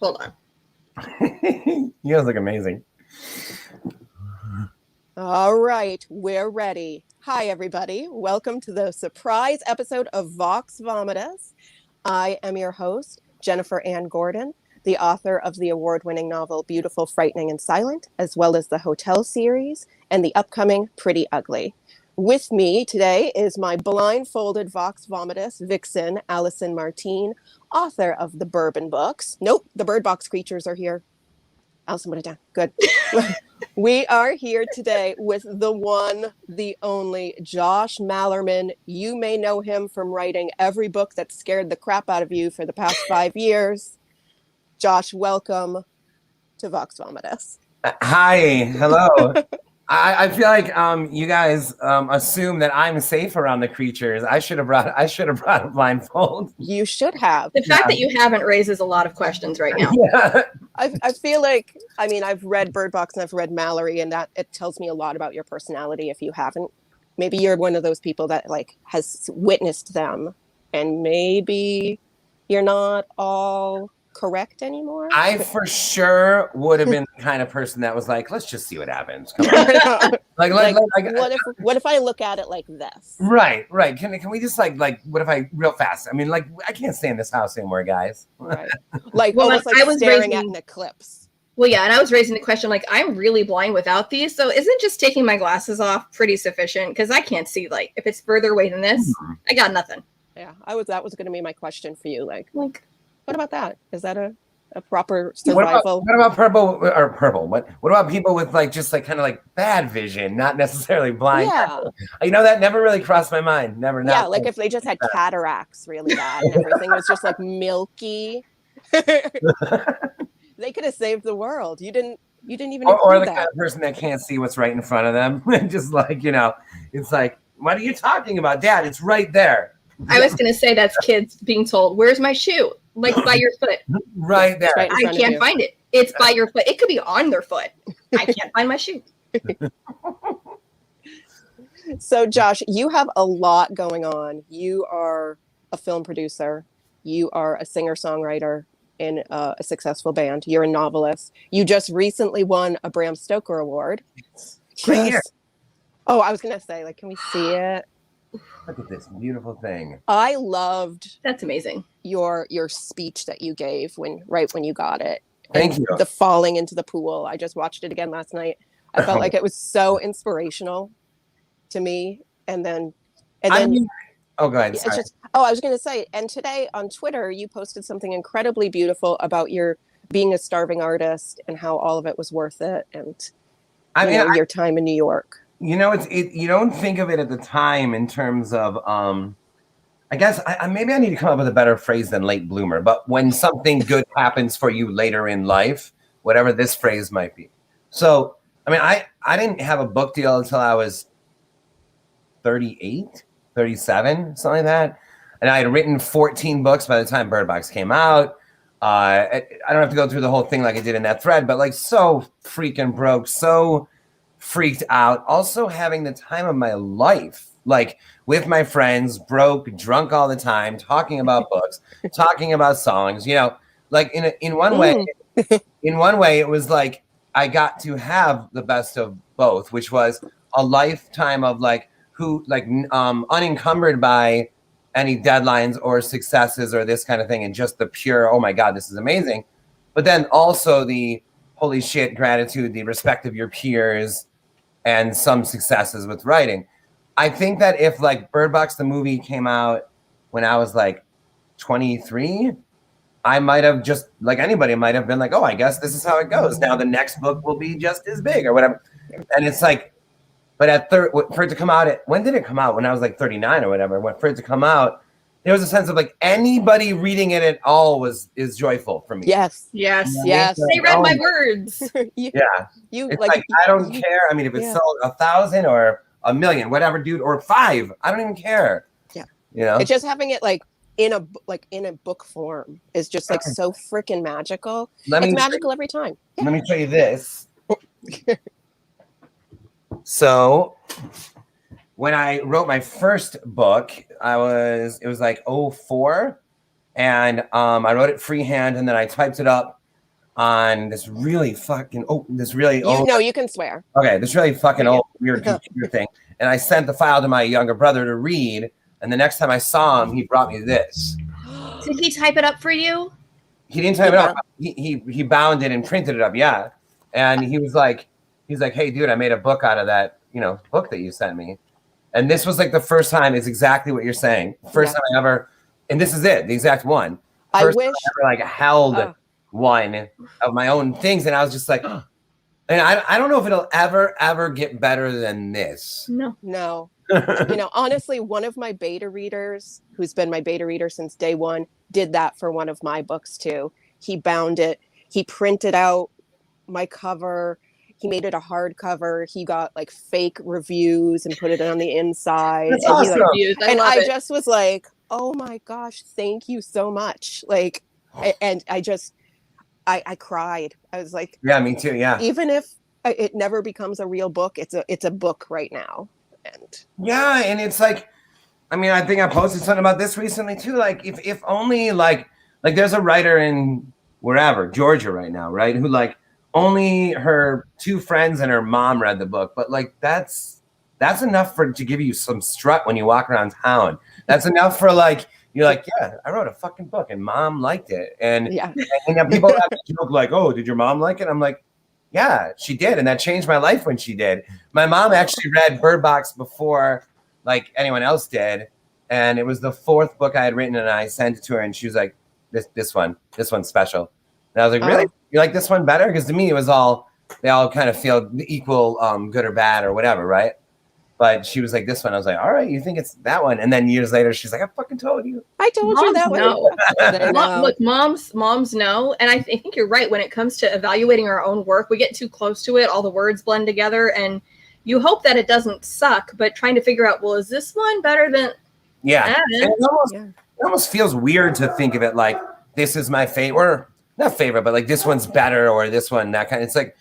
Hold on. You guys look amazing. All right, we're ready. Hi, everybody. Welcome to the surprise episode of Vox Vomitus. I am your host, Jennifer Ann Gordon, the author of the award-winning novel Beautiful, Frightening, and Silent, as well as the Hotel series and the upcoming Pretty Ugly. With me today is my blindfolded Vox Vomitus vixen, Allison Martine, author of the Bourbon books. Nope, the Bird Box creatures are here. Allison, put it down. Good. We are here today with the one, the only Josh Malerman. You may know him from writing every book that scared the crap out of you for the past 5 years. Josh, welcome to Vox Vomitus. Hi, hello. I feel like you guys assume that I'm safe around the creatures. I should have brought a blindfold. You should have. The fact that you haven't raises a lot of questions right now. Yeah. I feel like, I mean, I've read Bird Box and I've read Mallory, and that it tells me a lot about your personality. If you haven't, maybe you're one of those people that like has witnessed them, and maybe you're not all correct anymore. I for sure would have been the kind of person that was like, let's just see what happens. Come on. What if I look at it like this? Right. Can we just like what if I real fast? I mean, like I can't stay in this house anymore, guys. Right. Like Well, almost like I was staring at an eclipse. Well, yeah, and I was raising the question, like, I'm really blind without these, so isn't just taking my glasses off pretty sufficient? Because I can't see, like, if it's further away than this, I got nothing. Yeah, that was going to be my question for you. Like, what about that? Is that a proper survival? What about purple? What about people with like just like kind of like bad vision, not necessarily blind? Yeah. You know, that never really crossed my mind. Never. Yeah, like if they just had cataracts really bad and everything was just like milky. They could have saved the world. You didn't even or the that. kind of person that can't see what's right in front of them. Just like, you know, it's like, what are you talking about, Dad? It's right there. I was going to say that's kids being told, where's my shoe? Like by your foot. Right there. Right I can't find it. It's by your foot. It could be on their foot. I can't find my shoe. So, Josh, you have a lot going on. You are a film producer. You are a singer-songwriter in a successful band. You're a novelist. You just recently won a Bram Stoker Award. Right here. Oh, I was going to say, like, can we see it? Look at this beautiful thing. I loved That's amazing. your speech that you gave when you got it. Thank you. The falling into the pool. I just watched it again last night. I felt like it was so inspirational to me. And then oh, go ahead. it's just, I was going to say, and today on Twitter, you posted something incredibly beautiful about your being a starving artist and how all of it was worth it. And your time in New York. You know, you don't think of it at the time in terms of, I guess maybe I need to come up with a better phrase than late bloomer, but when something good happens for you later in life, whatever this phrase might be. So, I mean, I didn't have a book deal until I was 38, 37, something like that. And I had written 14 books by the time Bird Box came out. I don't have to go through the whole thing like I did in that thread, but like so freaking broke, so freaked out. Also having the time of my life, like with my friends, broke, drunk all the time, talking about books, talking about songs, you know, like in one way, it was like I got to have the best of both, which was a lifetime of like unencumbered by any deadlines or successes or this kind of thing, and just the pure, oh my God, this is amazing. But then also the holy shit gratitude, the respect of your peers, and some successes with writing. I think that if like Bird Box the movie came out when I was like 23, I might have just, like anybody might have been like, oh, I guess this is how it goes. Now the next book will be just as big or whatever. And it's like, but for it to come out, when did it come out? When I was like 39 or whatever. For it to come out, there was a sense of like anybody reading it at all is joyful for me. Yes. They read my words. Yeah. It's like I don't care. I mean, if it's sold 1,000 or 1,000,000, whatever, dude, or 5, I don't even care. Yeah. You know, it's just having it like in a book form is just like so freaking magical. It's magical every time. Yeah. Let me show you this. So when I wrote my first book, it was like 2004, and I wrote it freehand, and then I typed it up on this really fucking old. No, you can swear. Okay, this really fucking old weird computer thing. And I sent the file to my younger brother to read. And the next time I saw him, he brought me this. Did he type it up for you? He didn't type it up. He bound it and printed it up. Yeah. And he's like, hey, dude, I made a book out of that, book that you sent me. And this was like the first time. It's exactly what you're saying. First time I ever, and this is it, the exact one. First time I ever held one of my own things, and I was just like, and I don't know if it'll ever get better than this. No. Honestly, one of my beta readers, who's been my beta reader since day one, did that for one of my books too. He bound it. He printed out my cover. He made it a hardcover. He got like fake reviews and put it on the inside. That's awesome. I just was like, oh my gosh, thank you so much. Like, and I cried. I was like, yeah, me too. Yeah. Even if it never becomes a real book, it's a book right now. And yeah, and it's like, I think I posted something about this recently too. Like, if only like there's a writer in wherever, Georgia right now, right? Who only her 2 friends and her mom read the book, but that's enough to give you some strut when you walk around town. That's enough for you're like, yeah, I wrote a fucking book and mom liked it. And people have to joke like, oh, did your mom like it? I'm like, yeah, she did. And that changed my life when she did. My mom actually read Bird Box before anyone else did. And it was the 4th book I had written, and I sent it to her, and she was like, this one's special. And I was like, really? You like this one better? Because to me, it was they all kind of feel equal, good or bad or whatever, right? But she was like, this one. I was like, all right, you think it's that one? And then years later, she's like, I fucking told you. I told you that one. Look, moms know. And I think you're right. When it comes to evaluating our own work, we get too close to it. All the words blend together. And you hope that it doesn't suck. But trying to figure out, well, is this one better than... Yeah. It almost feels weird to think of it like, this is my favorite. Or not favorite, but this one's better, or this one, that kind of... It's like...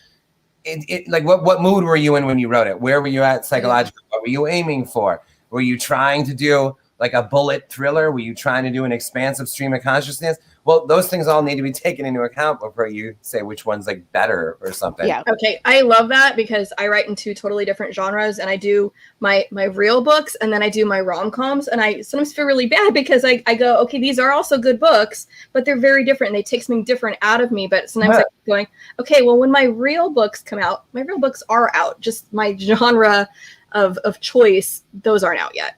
what mood were you in when you wrote it? Where were you at psychologically? What were you aiming for? Were you trying to do a bullet thriller? Were you trying to do an expansive stream of consciousness? Well, those things all need to be taken into account before you say which one's better or something. Yeah. Okay. I love that because I write in 2 totally different genres, and I do my real books, and then I do my rom-coms, and I sometimes feel really bad because I go, okay, these are also good books, but they're very different. And they take something different out of me. But sometimes I'm going, okay, well, when my real books come out, my real books are out. Just my genre of choice, those aren't out yet.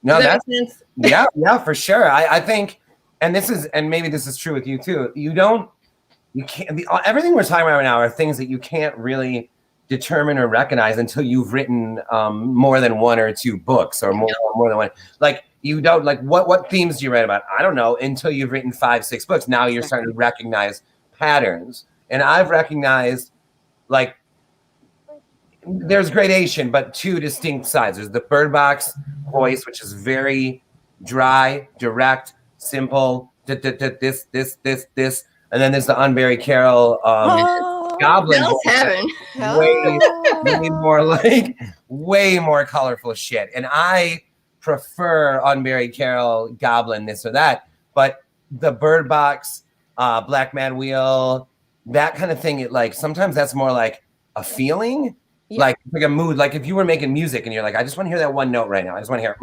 No, that makes sense? Yeah, for sure. I think, and maybe this is true with you too. You can't, everything we're talking about right now are things that you can't really determine or recognize until you've written more than 1 or 2 books, or more than one. You don't what themes do you write about? I don't know until you've written 5, 6 books. Now you're starting to recognize patterns, and I've recognized there's gradation, but 2 distinct sides. There's the Bird Box voice, which is very dry, direct, simple. This, and then there's the Unbury Carol Goblin. Way more colorful shit. And I prefer Unbury Carol Goblin, this or that. But the Bird Box, Black Man Wheel, that kind of thing. Sometimes that's more like a feeling. Yeah. Like a mood, if you were making music and you're like, I just want to hear that one note right now. I just want to hear.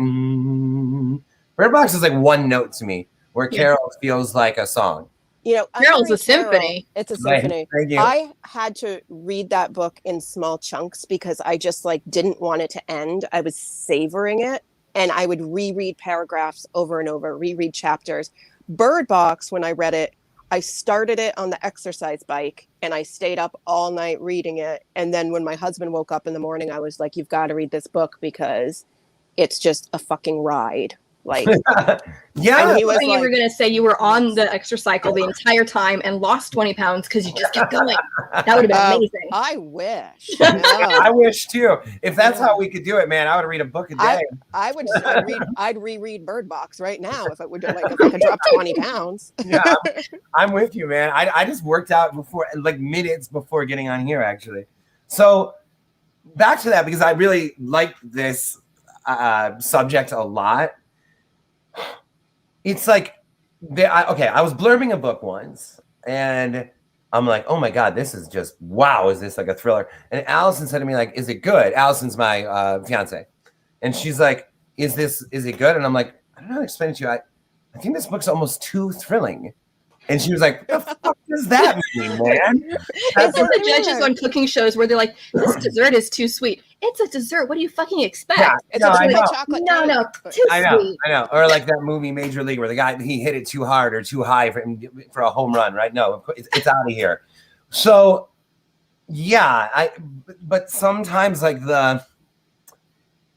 Bird Box is 1 note to me, where Carol feels like a song. Carol's a symphony. It's a symphony. I had to read that book in small chunks because I just didn't want it to end. I was savoring it, and I would reread paragraphs over and over, reread chapters. Bird Box, when I read it, I started it on the exercise bike, and I stayed up all night reading it. And then when my husband woke up in the morning, I was like, you've got to read this book because it's just a fucking ride. Yeah. And he was you were going to say you were on the exercycle the entire time and lost 20 pounds because you just kept going. That would have been amazing. I wish. I wish too. If that's how we could do it, man, I would read a book a day. I'd reread Bird Box right now if I would if I could drop 20 pounds. Yeah, I'm with you, man. I just worked out before, minutes before getting on here, actually. So back to that, because I really like this subject a lot. It's I was blurbing a book once, and I'm like, oh my God, this is just, wow, is this like a thriller? And Allison said to me, like, is it good? Allison's my fiance. And she's like, is it good? And I'm like, I don't know how to explain it to you. I think this book's almost too thrilling. And she was like, what the fuck does that mean, man? It's like the judges on cooking shows where they're like, this dessert is too sweet. It's a dessert. What do you fucking expect? Yeah, It's no, a I chocolate. No, too sweet. I know. Or like that movie Major League where the guy, he hit it too hard or too high for a home run, right? No, it's out of here. So, yeah, but sometimes like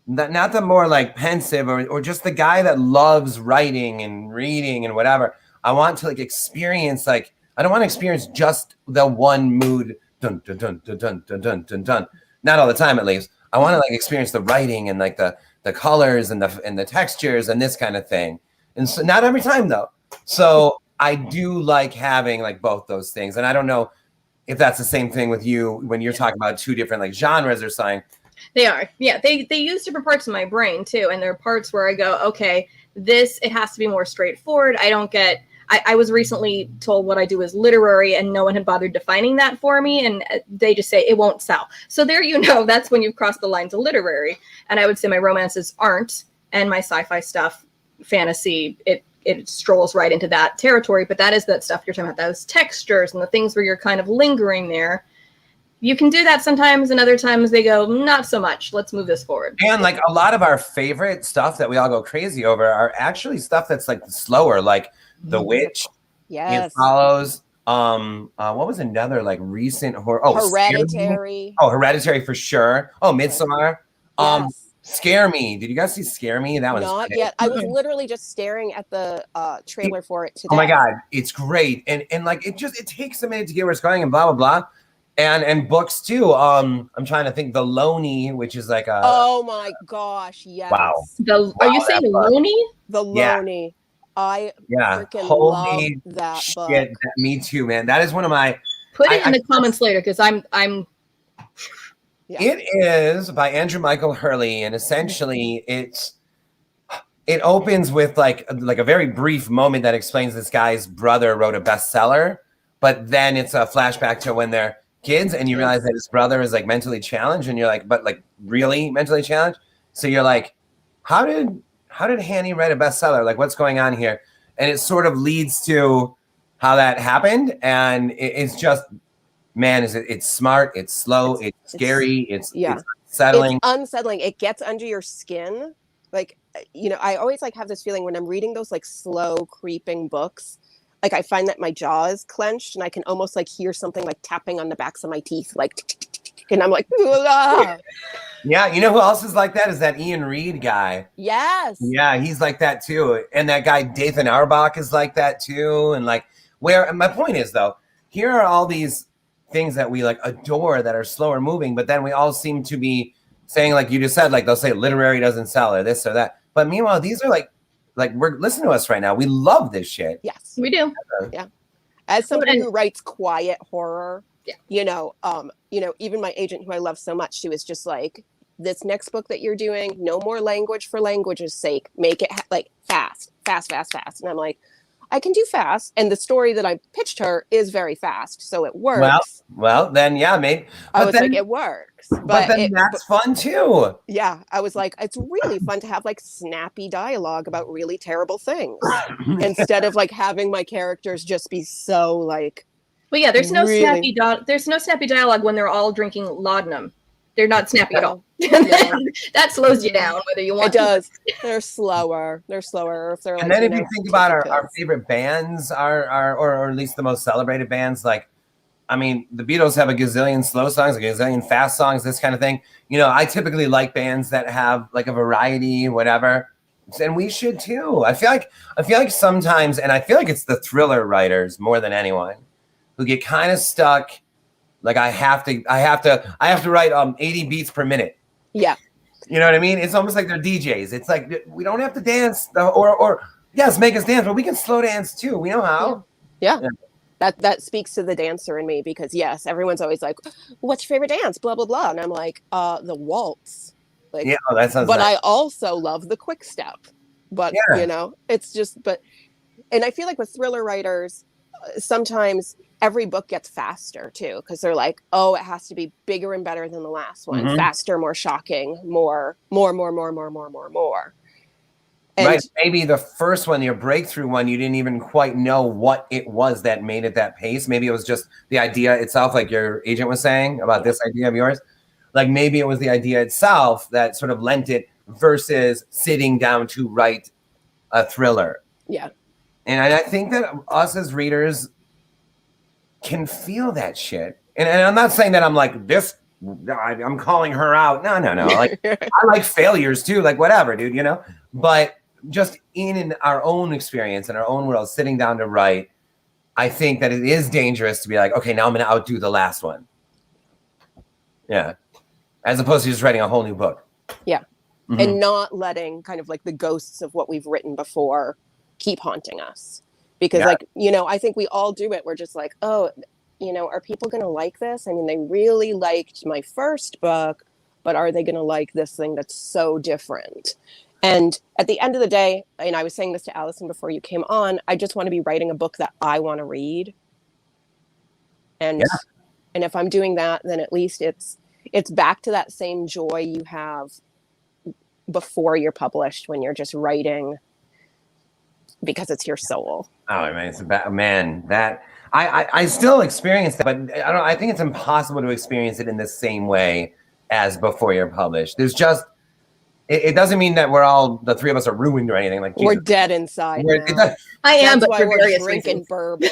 not the more like pensive or just the guy that loves writing and reading and whatever. I want to like experience, like, I don't want to experience just the one mood, dun, dun, dun, dun, dun, dun, dun, dun, dun. Not all the time, at least. I want to like experience the writing and like the colors and the textures and this kind of thing. And so not every time though. So I do like having like both those things. And I don't know if that's the same thing with you when you're talking about two different like genres or something. They are. Yeah, they use different parts of my brain too. And there are parts where I go, okay, it has to be more straightforward. I was recently told what I do is literary and no one had bothered defining that for me. And they just say it won't sell. So there, that's when you've crossed the line to literary. And I would say my romances aren't, and my sci-fi stuff, fantasy, it strolls right into that territory. But that is that stuff you're talking about, those textures and the things where you're kind of lingering there. You can do that sometimes, and other times they go, not so much. Let's move this forward. And like a lot of our favorite stuff that we all go crazy over are actually stuff that's like slower, like The Witch. Yes. It Follows. What was another like recent horror? Oh, Hereditary. Hereditary for sure. Oh, Midsommar. Yes. Scare Me. Did you guys see Scare Me? That was not yet. I was literally just staring at the trailer for it today. Oh my God, it's great. And like it takes a minute to get where it's going and blah blah blah. And books too. I'm trying to think. The Loney, which is like a. Oh my gosh! Yes. Wow. Are you saying the Loney? The Loney. I freaking love that book. Me too, man. That is one of my. Put it in the comments later because I'm. Yeah. It is by Andrew Michael Hurley, and essentially it opens with like a very brief moment that explains this guy's brother wrote a bestseller, but then it's a flashback to when they're kids, and you realize that his brother is like mentally challenged, and you're like, but like really mentally challenged. So you're like, how did Hanny write a bestseller? Like, what's going on here? And it sort of leads to how that happened, and it's just. Man, it's smart, it's slow, it's scary, it's unsettling. It's unsettling. It gets under your skin. Like, I always like have this feeling when I'm reading those like slow creeping books, like I find that my jaw is clenched and I can almost like hear something like tapping on the backs of my teeth, like, and I'm like, ah. Yeah, you know who else is like that? Is that Ian Reid guy. Yes. Yeah, he's like that too. And that guy Dathan Auerbach is like that too. And like my point is though, here are all these things that we like adore that are slower moving, but then we all seem to be saying, like you just said, like they'll say literary doesn't sell or this or that. But meanwhile, these are like we're listening to us right now. We love this shit. Yes, we do. Yeah. As somebody who writes quiet horror, even my agent who I love so much, she was just like, this next book that you're doing, no more language for language's sake. Make it like fast. And I'm like, I can do fast, and the story that I pitched her is very fast, so it works. Well, then yeah, maybe. I was like, it works, but then that's fun too. Yeah, I was like, it's really fun to have like snappy dialogue about really terrible things instead of like having my characters just be so like. Well, yeah, there's no snappy dialogue when they're all drinking laudanum. They're not snappy at all. That slows you down, whether you want. It does. They're slower. If they're like, and then if you think about our favorite bands, or at least the most celebrated bands, like, I mean, the Beatles have a gazillion slow songs, a gazillion fast songs, this kind of thing. I typically like bands that have like a variety, whatever, and we should too. I feel like sometimes, and I feel like it's the thriller writers more than anyone who get kind of stuck. Like I have to write 80 beats per minute. Yeah. You know what I mean? It's almost like they're DJs. It's like we don't have to dance or yes, make us dance, but we can slow dance too. We know how. Yeah. That speaks to the dancer in me because yes, everyone's always like, what's your favorite dance? Blah blah blah. And I'm like, the waltz. Like, yeah, that sounds but nice. I also love the quick step. But it's just and I feel like with thriller writers, sometimes every book gets faster too, because they're like, oh, it has to be bigger and better than the last one, faster, more shocking, more. And right. Maybe the first one, your breakthrough one, you didn't even quite know what it was that made it that pace. Maybe it was just the idea itself, like your agent was saying about this idea of yours. Like maybe it was the idea itself that sort of lent it versus sitting down to write a thriller. Yeah. And I think that us as readers can feel that shit. And I'm not saying that I'm like this, I'm calling her out. No. Like I like failures too, like whatever, dude, you know? But just in our own experience, in our own world, sitting down to write, I think that it is dangerous to be like, okay, now I'm going to outdo the last one. Yeah. As opposed to just writing a whole new book. Yeah. And not letting kind of like the ghosts of what we've written before keep haunting us. Because like, you know, I think we all do it. We're just like, oh, you know, are people going to like this? I mean, they really liked my first book, but are they going to like this thing that's so different? And at the end of the day, and I was saying this to Allison before you came on, I just want to be writing a book that I want to read. And and if I'm doing that, then at least it's back to that same joy you have before you're published, when you're just writing because it's your soul. Oh man, it's about, man, that I still experience that, but I think it's impossible to experience it in the same way as before you're published. There's just it doesn't mean that we're all, the three of us are ruined or anything. Like we're dead inside. I am, but why for we're various drinking reasons. Bourbon,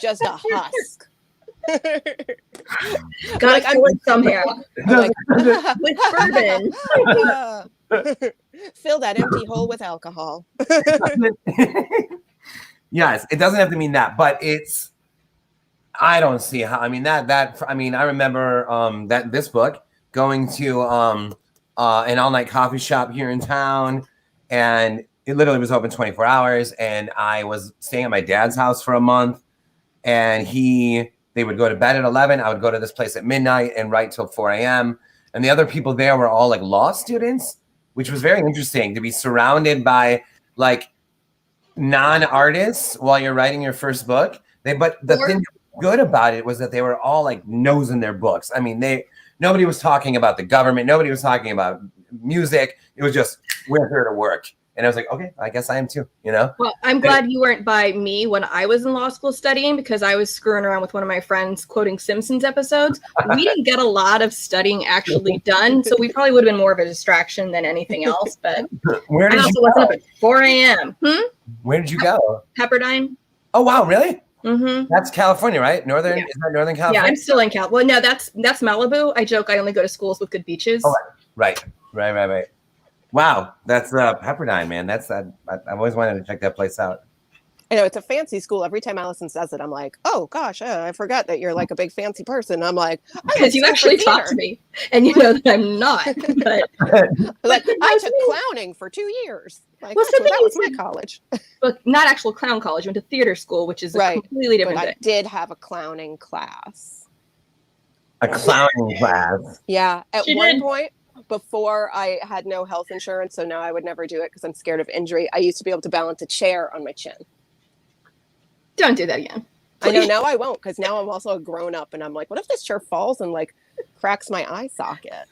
just a husk. Gotta fill it somehow. Like, With bourbon. Fill that empty hole with alcohol. Yes, it doesn't have to mean that, but it's, I don't see how, I mean, I remember that this book going to an all-night coffee shop here in town, and it literally was open 24 hours, and I was staying at my dad's house for a month, and they would go to bed at 11. I would go to this place at midnight and write till 4 a.m. And the other people there were all like law students, which was very interesting to be surrounded by like non-artists while you're writing your first book. But the thing good about it was that they were all like nosing their books. I mean, nobody was talking about the government. Nobody was talking about music. It was just, we're here to work. And I was like, okay, I guess I am too, you know? Well, I'm glad you weren't by me when I was in law school studying, because I was screwing around with one of my friends quoting Simpsons episodes. We didn't get a lot of studying actually done, so we probably would have been more of a distraction than anything else. But where did I also wasn't up at 4 a.m. Where did you go? Pepperdine. Oh, wow, really? Mm-hmm. That's California, right? Is that Northern California? Yeah, I'm still in Cal. Well, no, that's Malibu. I joke I only go to schools with good beaches. Oh, right. Wow, that's Pepperdine, man. I've always wanted to check that place out. I know, it's a fancy school. Every time Allison says it, I'm like, oh gosh, I forgot that you're like a big fancy person. I'm like, because you actually talk to me, and you know that I'm not. But like, I took clowning for 2 years. Like, well, that was my college. But not actual clown college. I went to theater school, which is a completely different thing. I did have a clowning class. A clowning class? Yeah. At one point, before I had no health insurance, so now I would never do it because I'm scared of injury, I used to be able to balance a chair on my chin. Don't do that again. I know, now I won't, because now I'm also a grown up, and I'm like, what if this chair falls and like cracks my eye socket?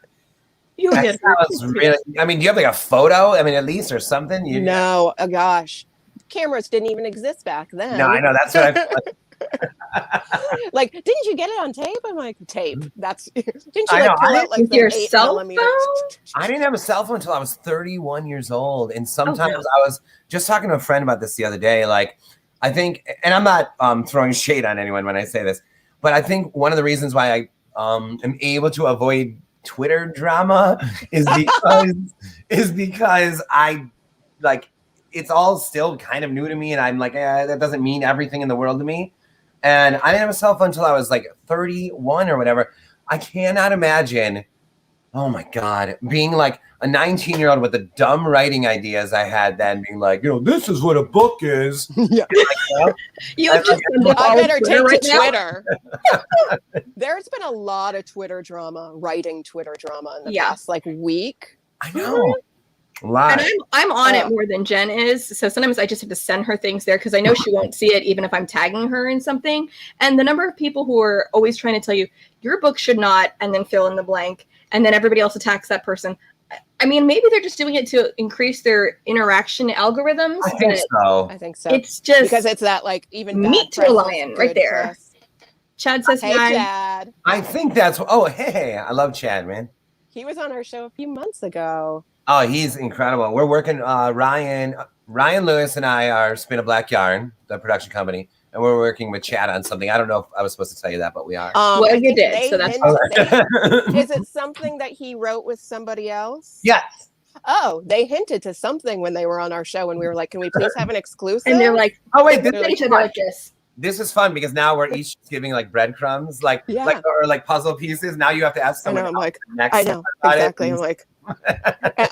You'll get really, I mean, do you have like a photo? I mean, at least, or something? No, oh gosh. Cameras didn't even exist back then. No, I know, that's what I feel like. Like, didn't you get it on tape? I'm like, tape. That's didn't you I like pull out like your the 8 cell millimeter? phone? I didn't have a cell phone until I was 31 years old, and sometimes I was just talking to a friend about this the other day. Like, I think, and I'm not throwing shade on anyone when I say this, but I think one of the reasons why I am able to avoid Twitter drama is because I like, it's all still kind of new to me, and I'm like, that doesn't mean everything in the world to me. And I didn't have a cell phone until I was like 31 or whatever. I cannot imagine, oh my God, being like a 19-year-old with the dumb writing ideas I had then, being like, this is what a book is. Yeah. I better take to Twitter. There's been a lot of Twitter drama, writing Twitter drama in the past like week. I know. Live. And I'm on it more than Jen is. So sometimes I just have to send her things there because I know she won't see it even if I'm tagging her in something. And the number of people who are always trying to tell you, your book should not, and then fill in the blank, and then everybody else attacks that person. I mean, maybe they're just doing it to increase their interaction algorithms. I think so. It's just because it's that like even meat to a lion right there. Press. Chad says hey, hi. Chad. I think that's hey, I love Chad, man. He was on our show a few months ago. Oh, he's incredible. We're working. Ryan Lewis and I are Spin a Black Yarn, the production company, and we're working with Chad on something. I don't know if I was supposed to tell you that, but we are. Well, you did, so that's Is it something that he wrote with somebody else? Yes. Oh, they hinted to something when they were on our show, and we were like, "Can we please have an exclusive?" And they're like, "Oh wait, this is fun because now we're each giving like breadcrumbs, like puzzle pieces. Now you have to ask someone. I know exactly.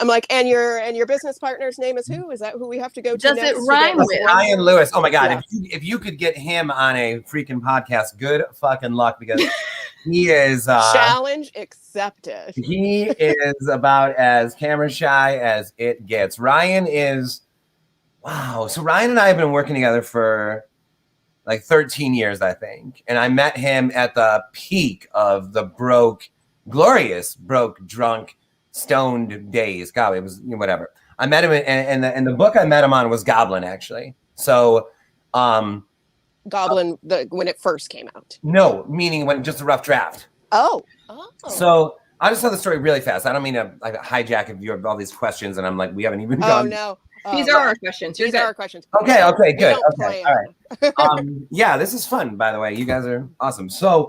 I'm like, and your business partner's name is who? Is that who we have to go to? Does next it rhyme with Ryan Lewis? Oh my God! Yeah. If you could get him on a freaking podcast, good fucking luck because he is challenge accepted. He is about as camera shy as it gets. Ryan is wow. So Ryan and I have been working together for like 13 years, I think. And I met him at the peak of the glorious, drunk, stoned days. God, it was whatever. I met him and the book I met him on was Goblin, actually. So Goblin, when it first came out. No, meaning when just a rough draft. Oh. So I'll just tell the story really fast. I don't mean to hijack if you have all these questions and I'm like, we haven't even gone. Oh no. These are our questions. These are our questions. Okay, good. Okay, all right. Yeah, this is fun, by the way. You guys are awesome. So,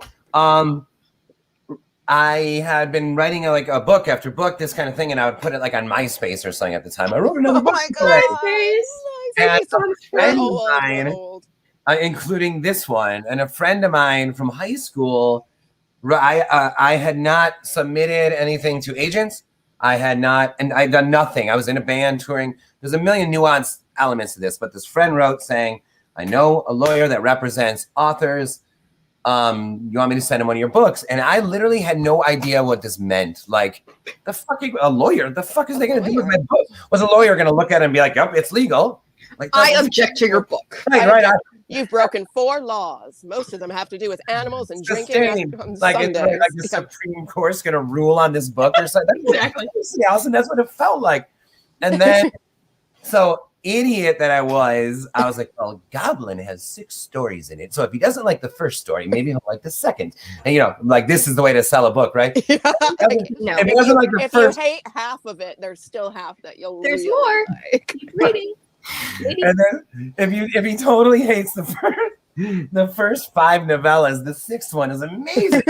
I had been writing a book after book, this kind of thing, and I would put it like on MySpace or something at the time. I wrote another book. Oh my God. And a friend of mine, including this one, and a friend of mine from high school, I had not submitted anything to agents. I had not, and I'd done nothing. I was in a band touring. There's a million nuanced elements to this, but this friend wrote saying, I know a lawyer that represents authors. You want me to send him one of your books? And I literally had no idea what this meant. Like, the fucking a lawyer? The fuck is they going to do with my book? Was a lawyer going to look at it and be like, yep, it's legal? Like, I object to your book. Right. You've broken 4 laws. Most of them have to do with animals and drinking on Sundays. Like the Supreme Court's going to rule on this book or something. Exactly. Allison, that's what it felt like. And then, so idiot that I was like, well, Goblin has 6 stories in it. So if he doesn't like the first story, maybe he'll like the second. And, like, this is the way to sell a book, right? Yeah. If he doesn't like the first. If you hate half of it, there's still half that you'll There's really more. like. Keep reading. And then if he totally hates the first 5 novellas, the 6th one is amazing.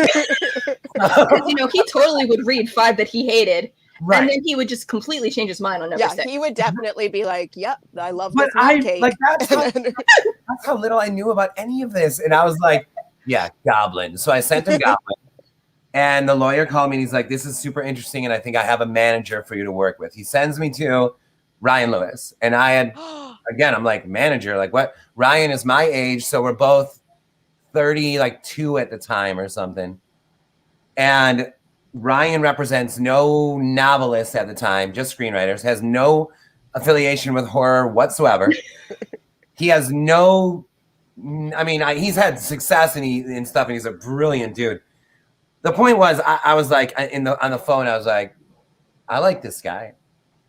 He totally would read 5 that he hated, right. And then he would just completely change his mind on number 6. He would definitely be like, "Yep, I love but this cake." Like that's how little I knew about any of this, and I was like, "Yeah, Goblin." So I sent him Goblin, and the lawyer called me, and he's like, "This is super interesting, and I think I have a manager for you to work with." He sends me to Ryan Lewis, and I had again, I'm like, manager, like what? Ryan is my age, so we're both 32 at the time or something. And Ryan represents no novelists at the time, just screenwriters, has no affiliation with horror whatsoever. He has he's had success and stuff, and he's a brilliant dude. The point was, I was like, on the phone, I was like, I like this guy.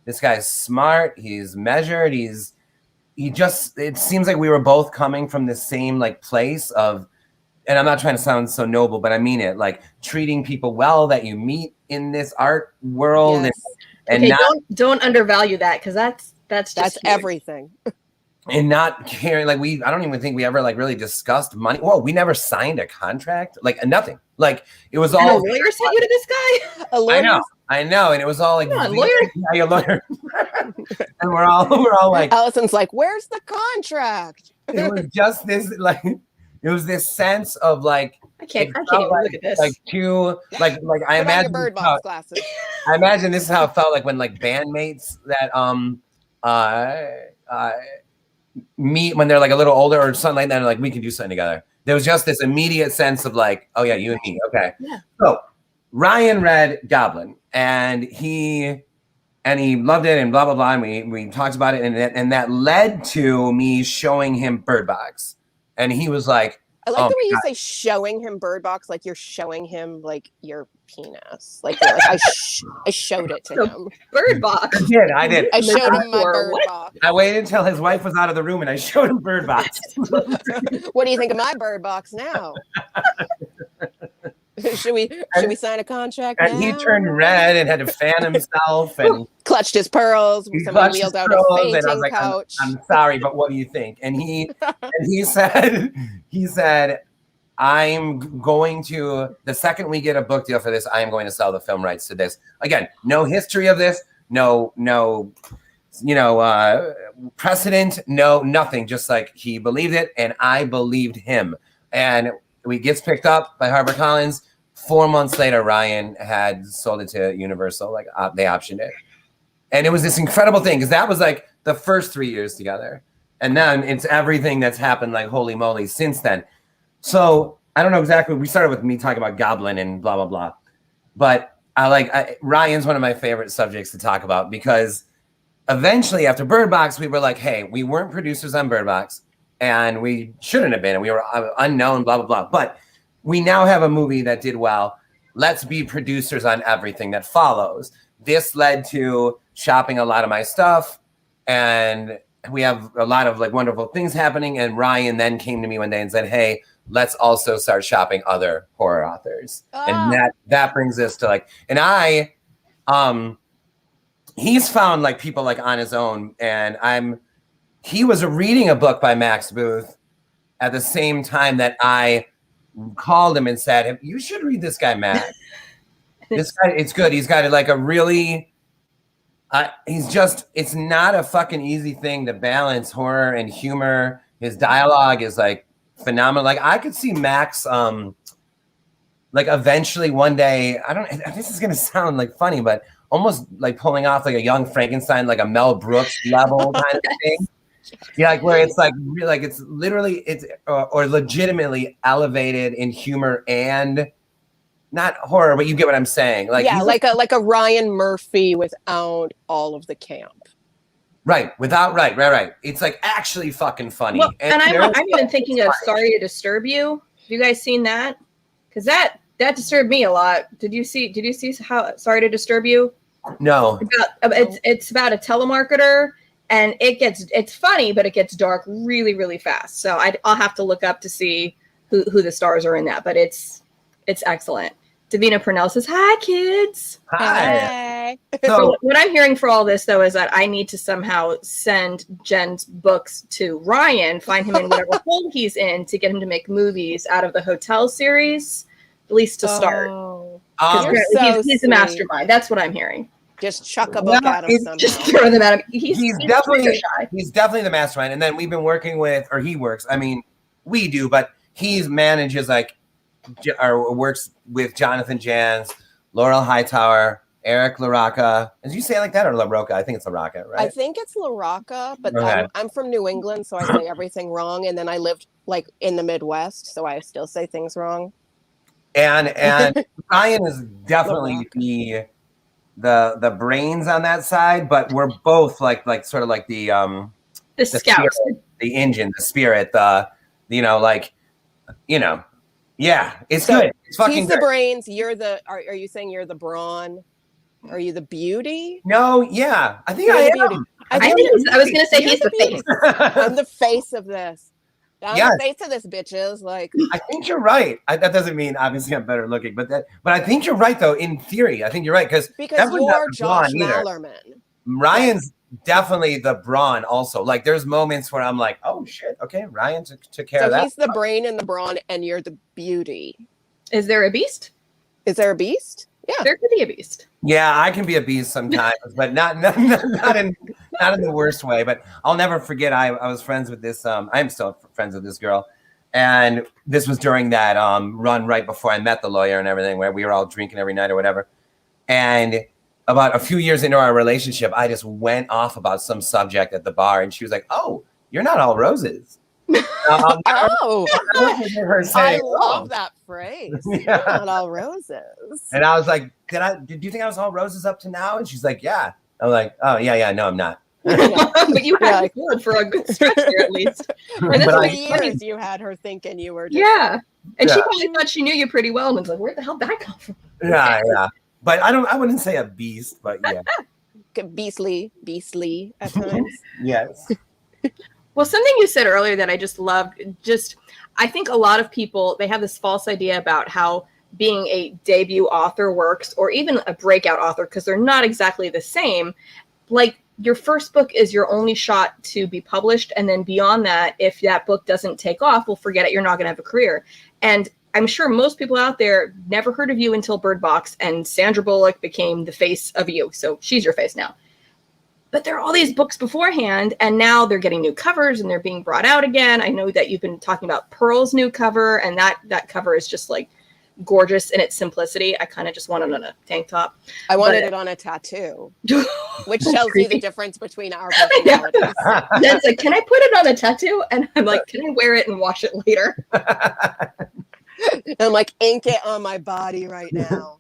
This guy's smart. He's measured. It seems like we were both coming from the same place of, and I'm not trying to sound so noble, but I mean it, like treating people well that you meet in this art world. Yes. And okay, don't undervalue that, because that's everything. And not caring, I don't even think we ever really discussed money. Well, we never signed a contract, nothing. It was all. And a lawyer sent you to this guy? A lawyer? I know, and it was all like, yeah, lawyer. Yeah, lawyer. And we're all like, Allison's like, "Where's the contract?" It was just this it was this sense of I can't even look at this. I imagine Bird box glasses. I imagine this is how it felt like when bandmates that meet when they're a little older or something like that, and we can do something together. There was just this immediate sense of oh yeah, you and me, okay. Yeah. So Ryan read Goblin, and he and he loved it and blah blah blah, and we talked about it, and that led to me showing him Bird Box, and he was like, I like oh the way my you God. say showing him Bird Box, like you're showing him like your penis. Like, you're like I showed it to So, him. Bird Box. I did. I showed him my Or Bird what? Box. I waited until his wife was out of the room, and I showed him Bird Box. What do you think of my Bird Box now? Should we sign a contract And now? he turned red and had to fan himself, and Clutched his pearls. he Somebody clutched his wheeled out pearls, a and I was fainting like, couch. I'm sorry, but what do you think? And he said, I'm going to, the second we get a book deal for this, I am going to sell the film rights to this. Again, no history of this, no, precedent, no, nothing. Just like he believed it, and I believed him. And it gets picked up by HarperCollins. 4 months later, Ryan had sold it to Universal. Like they optioned it, and it was this incredible thing because that was like the first 3 years together, and then it's everything that's happened. Like holy moly, since then. So I don't know exactly. We started with me talking about Goblin and blah blah blah, but Ryan's one of my favorite subjects to talk about because eventually after Bird Box, we were like, hey, we weren't producers on Bird Box, and we shouldn't have been, and we were unknown, blah blah blah, but we now have a movie that did well. Let's be producers on everything that follows. This led to shopping a lot of my stuff, and we have a lot of like wonderful things happening. And Ryan then came to me one day and said, hey, let's also start shopping other horror authors. And that brings us to like, and he's found like people like on his own, and he was reading a book by Max Booth at the same time that I called him and said, you should read this guy, Matt. This guy, it's good. He's got like a really, it's not a fucking easy thing to balance horror and humor. His dialogue is like phenomenal. Like I could see Max, like eventually one day, this is going to sound like funny, but almost like pulling off like a Young Frankenstein, like a Mel Brooks level kind of thing. Yeah, like where it's like really, like it's literally or legitimately elevated in humor and not horror, but you get what I'm saying. Like yeah, like a Ryan Murphy without all of the camp. Right, right. It's like actually fucking funny. Well, and I'm even thinking of Sorry to Disturb You. Have you guys seen that? Because that disturbed me a lot. Did you see how Sorry to Disturb You? No. It's about a telemarketer. And it's funny, but it gets dark really, really fast. So I'll have to look up to see who the stars are in that. But it's excellent. Davina Purnell says, "Hi, kids." Hi. So what I'm hearing for all this though is that I need to somehow send Jen's books to Ryan, find him in whatever hole he's in, to get him to make movies out of the Hotel series, at least to start. He's the mastermind. That's what I'm hearing. Just chuck a book at him somehow. Just throw them at him. He's definitely the mastermind. And then we've been working with, or he works. I mean, we do, but he manages like, or works with Jonathan Jans, Laurel Hightower, Eric LaRocca. Did you say it like that or LaRocca? I think it's LaRocca, right? I think it's LaRocca, but okay. I'm from New England, so I say everything wrong. And then I lived like in the Midwest, so I still say things wrong. And Ryan is definitely the brains on that side, but we're both like sort of like the scout, spirit, the engine, the spirit, yeah, it's so good. It's fucking he's good. The brains. You're are you saying you're the brawn? Are you the beauty? No, yeah, I think I am. I was gonna say he's the face. I'm the face of this. I'm the face of this, bitches. Like, I think you're right. That doesn't mean obviously I'm better looking, but I think you're right though. In theory, I think you're right because you're Josh Malerman. Ryan's definitely the brawn. Also, like there's moments where I'm like, oh shit, okay, Ryan took care of that. So he's the brain and the brawn, and you're the beauty. Is there a beast? Is there a beast? Yeah, there could be a beast. Yeah, I can be a beast sometimes, but not in the worst way. But I'll never forget. I was friends with this. I'm still friends with this girl, and this was during that run right before I met the lawyer and everything, where we were all drinking every night or whatever. And about a few years into our relationship, I just went off about some subject at the bar, and she was like, "Oh, you're not all roses." I love that phrase. Yeah. Not all roses. And I was like, did you think I was all roses up to now? And she's like, yeah. I'm like, oh yeah, no, I'm not. But you had me fooled for a good stretch there at least. And For that's 3 years you had her thinking you were just and she probably thought she knew you pretty well and was like, where the hell did that come from? Yeah. But I wouldn't say a beast, but yeah. beastly at times. Yes. Well, something you said earlier that I just loved, I think a lot of people, they have this false idea about how being a debut author works, or even a breakout author, because they're not exactly the same. Like, your first book is your only shot to be published, and then beyond that, if that book doesn't take off, well, forget it, you're not going to have a career. And I'm sure most people out there never heard of you until Bird Box, and Sandra Bullock became the face of you, so she's your face now. But there are all these books beforehand, and now they're getting new covers, and they're being brought out again. I know that you've been talking about Pearl's new cover, and that cover is just like gorgeous in its simplicity. I kind of just want it on a tank top. I wanted it on a tattoo, which tells you the difference between our personalities. Jen's like, can I put it on a tattoo? And I'm like, can I wear it and wash it later? And I'm like, ink it on my body right now.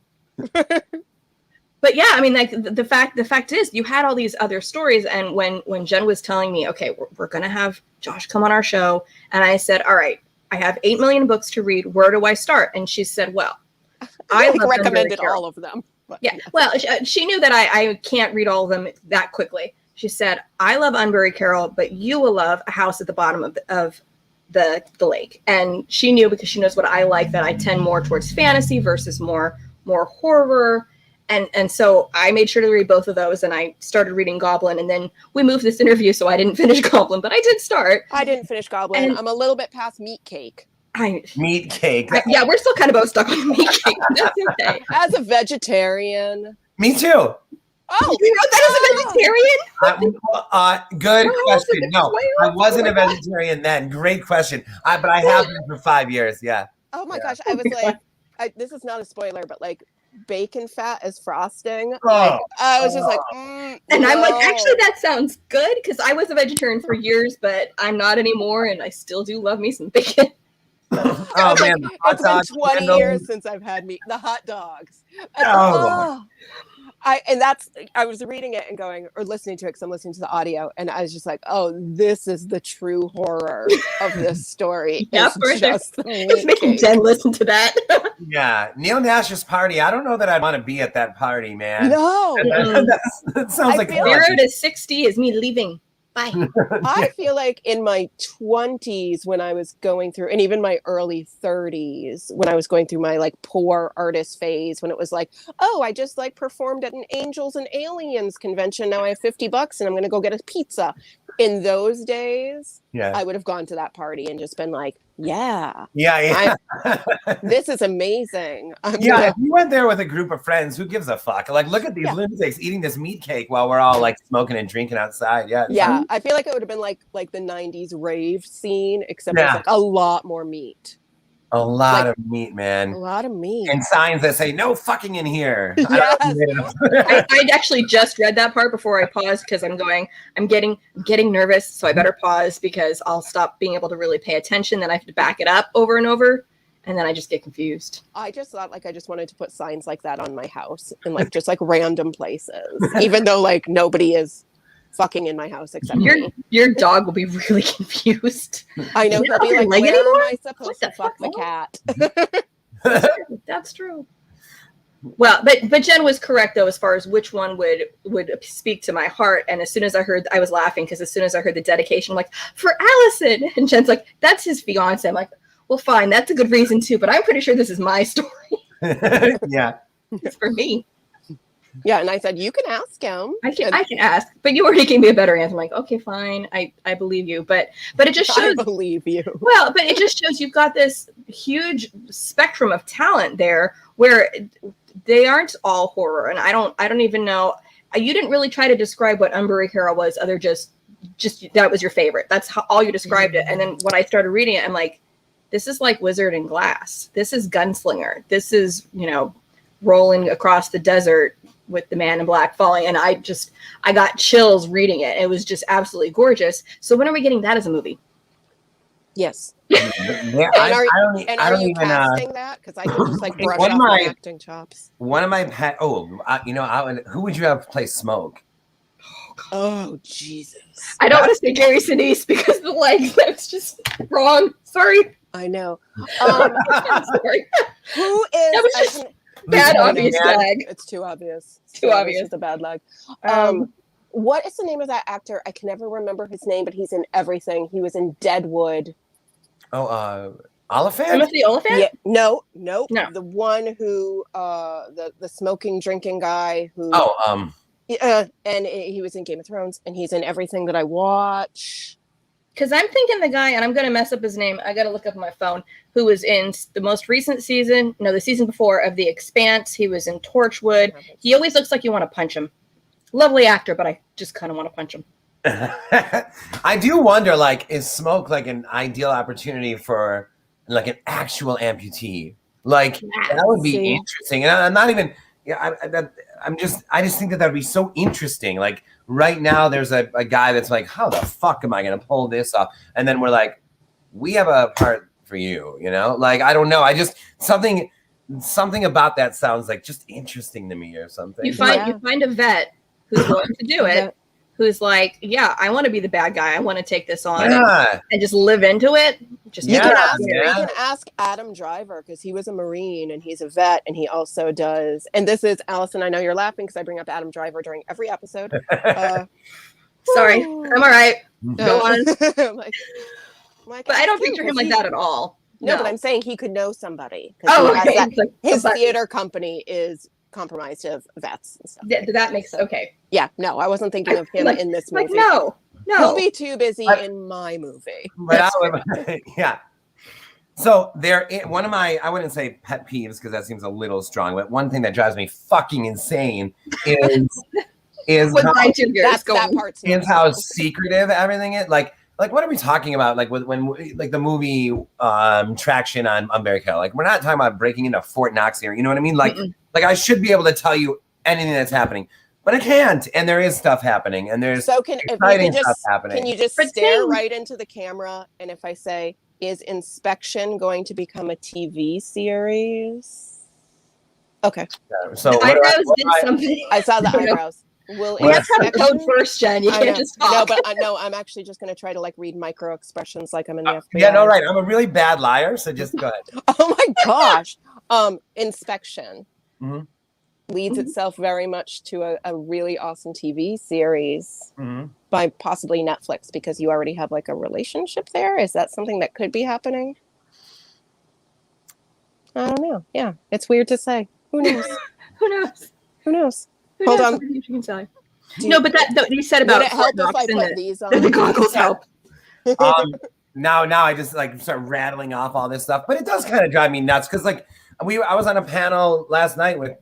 But yeah, I mean, like the fact is, you had all these other stories, and when Jen was telling me, okay, we're gonna have Josh come on our show, and I said, all right, I have 8 million books to read. Where do I start? And she said, well, I recommended all of them. Yeah, well, she knew that I can't read all of them that quickly. She said, I love Unbury Carol, but you will love A House at the Bottom of the Lake. And she knew, because she knows what I like, that I tend more towards fantasy versus more horror. And so I made sure to read both of those, and I started reading Goblin, and then we moved this interview, so I didn't finish Goblin, but I did start. I didn't finish Goblin. And I'm a little bit past Meat Cake. Meat Cake. Yeah, we're still kind of both stuck on Meat Cake. That's okay. As a vegetarian. Me too. Oh, you wrote that as a vegetarian? Good question. No, I wasn't a vegetarian then. Great question. But I have been for 5 years. Yeah. Oh my gosh. I was like, this is not a spoiler, but like, bacon fat as frosting. I was just like, and I'm like, actually, that sounds good, because I was a vegetarian for years, but I'm not anymore, and I still do love me some bacon. Oh man, it's been 20 years since I've had meat. The hot dogs. I was reading it and going, or listening to it, because I'm listening to the audio, and I was just like, oh, this is the true horror of this story. It's making Jen listen to that. Yeah, Neil Nash's party. I don't know that I'd want to be at that party, man. No, that sounds like 0 to 60 is me leaving. Bye. I feel like in my 20s, when I was going through, and even my early 30s, when I was going through my like poor artist phase, when it was like, oh, I just like performed at an Angels and Aliens convention. Now I have $50 and I'm going to go get a pizza. In those days, I would have gone to that party and just been like, yeah. This is amazing. If you went there with a group of friends, who gives a fuck? Like, look at these lunatics eating this meat cake while we're all like smoking and drinking outside. Yeah. I feel like it would have been like the 90s rave scene, except it's like a lot more meat. A lot of meat, man. A lot of meat. And signs that say no fucking in here. Yes. I actually just read that part before I paused, because I'm getting nervous, so I better pause, because I'll stop being able to really pay attention. Then I have to back it up over and over, and then I just get confused. I just thought like I just wanted to put signs like that on my house in like just like random places, even though like nobody is fucking in my house except me. Your dog will be really confused. I know, he'll be like, where am I supposed to fuck the cat? That's true. Well, but Jen was correct though, as far as which one would speak to my heart. And as soon as I was laughing, because as soon as I heard the dedication, I'm like, for Allison, and Jen's like, that's his fiance. I'm like, well, fine, that's a good reason too, but I'm pretty sure this is my story. Yeah, it's for me. Yeah, and I said, you can ask him. I can ask, but you already gave me a better answer. I'm like, okay, fine, I believe you. But it just shows. I believe you. Well, but it just shows you've got this huge spectrum of talent there, where they aren't all horror, and I don't even know. You didn't really try to describe what Unbury Carol was, other just that was your favorite. That's how all you described it. And then when I started reading it, I'm like, this is like Wizard and Glass. This is Gunslinger. This is, rolling across the desert with the man in black falling, and I got chills reading it. It was just absolutely gorgeous. So when are we getting that as a movie? Yes. Yeah, are you casting that? Because I can just like brush off my acting chops. One of my pet. Who would you have play Smoke? Oh, Jesus. I don't want to say Gary Sinise because the leg, that's just wrong. Sorry. I know. Sorry. Who is... That was just bad, obvious leg. It's too obvious. Too obvious. It's a bad leg. What is the name of that actor? I can never remember his name, but he's in everything. He was in Deadwood. Oh, Oliphant? Timothy Oliphant? Yeah, no. The one who, the smoking, drinking guy who... and he was in Game of Thrones, and he's in everything that I watch. Because I'm thinking the guy, and I'm going to mess up his name. I got to look up my phone. Who was in the most recent season? No, the season before of The Expanse. He was in Torchwood. He always looks like you want to punch him. Lovely actor, but I just kind of want to punch him. I do wonder, like, is smoke like an ideal opportunity for like an actual amputee? Like, that would be interesting. And I'm not even. Yeah, I just think that would be so interesting. Like right now, there's a guy that's like, how the fuck am I going to pull this off? And then we're like, we have a part for you, you know? Like, I don't know. I just, something about that sounds like just interesting to me or something. You find a vet who's willing to do it, who's like, yeah, I want to be the bad guy. I want to take this on and just live into it. You can ask Adam Driver because he was a Marine and he's a vet and he also does. And this is Allison. I know you're laughing because I bring up Adam Driver during every episode. Sorry, I'm all right. Go on. But I don't picture him like that at all. No, but I'm saying he could know somebody. Okay. His theater company is comprised of vets and stuff. That makes okay. Yeah, no, I wasn't thinking of him in this movie. No. He'll be too busy in my movie. Yeah. So one of my, I wouldn't say pet peeves because that seems a little strong, but one thing that drives me fucking insane is how secretive everything is. Like what are we talking about? Like when like the movie Traction on Unbury Hill. Like we're not talking about breaking into Fort Knox here. You know what I mean? Like I should be able to tell you anything that's happening. But I can't, and there is stuff happening, and there's exciting stuff happening. Can you just stare right into the camera? And if I say, "Is Inspection going to become a TV series?" Okay. So I saw the eyebrows. We have to have code first, Jen. You can't just talk. No, I'm actually just going to try to like read micro expressions like I'm in the FBI. Yeah, no, right. I'm a really bad liar, so just go ahead. Oh my gosh. Inspection. Mm-hmm. Leads itself very much to a really awesome TV series by possibly Netflix because you already have like a relationship there. Is that something that could be happening? I don't know. Yeah, it's weird to say. Who knows? Who knows? Hold on. No, but that you said about would it help if I put these on? The goggles help. Now I just like start rattling off all this stuff, but it does kind of drive me nuts because like I was on a panel last night with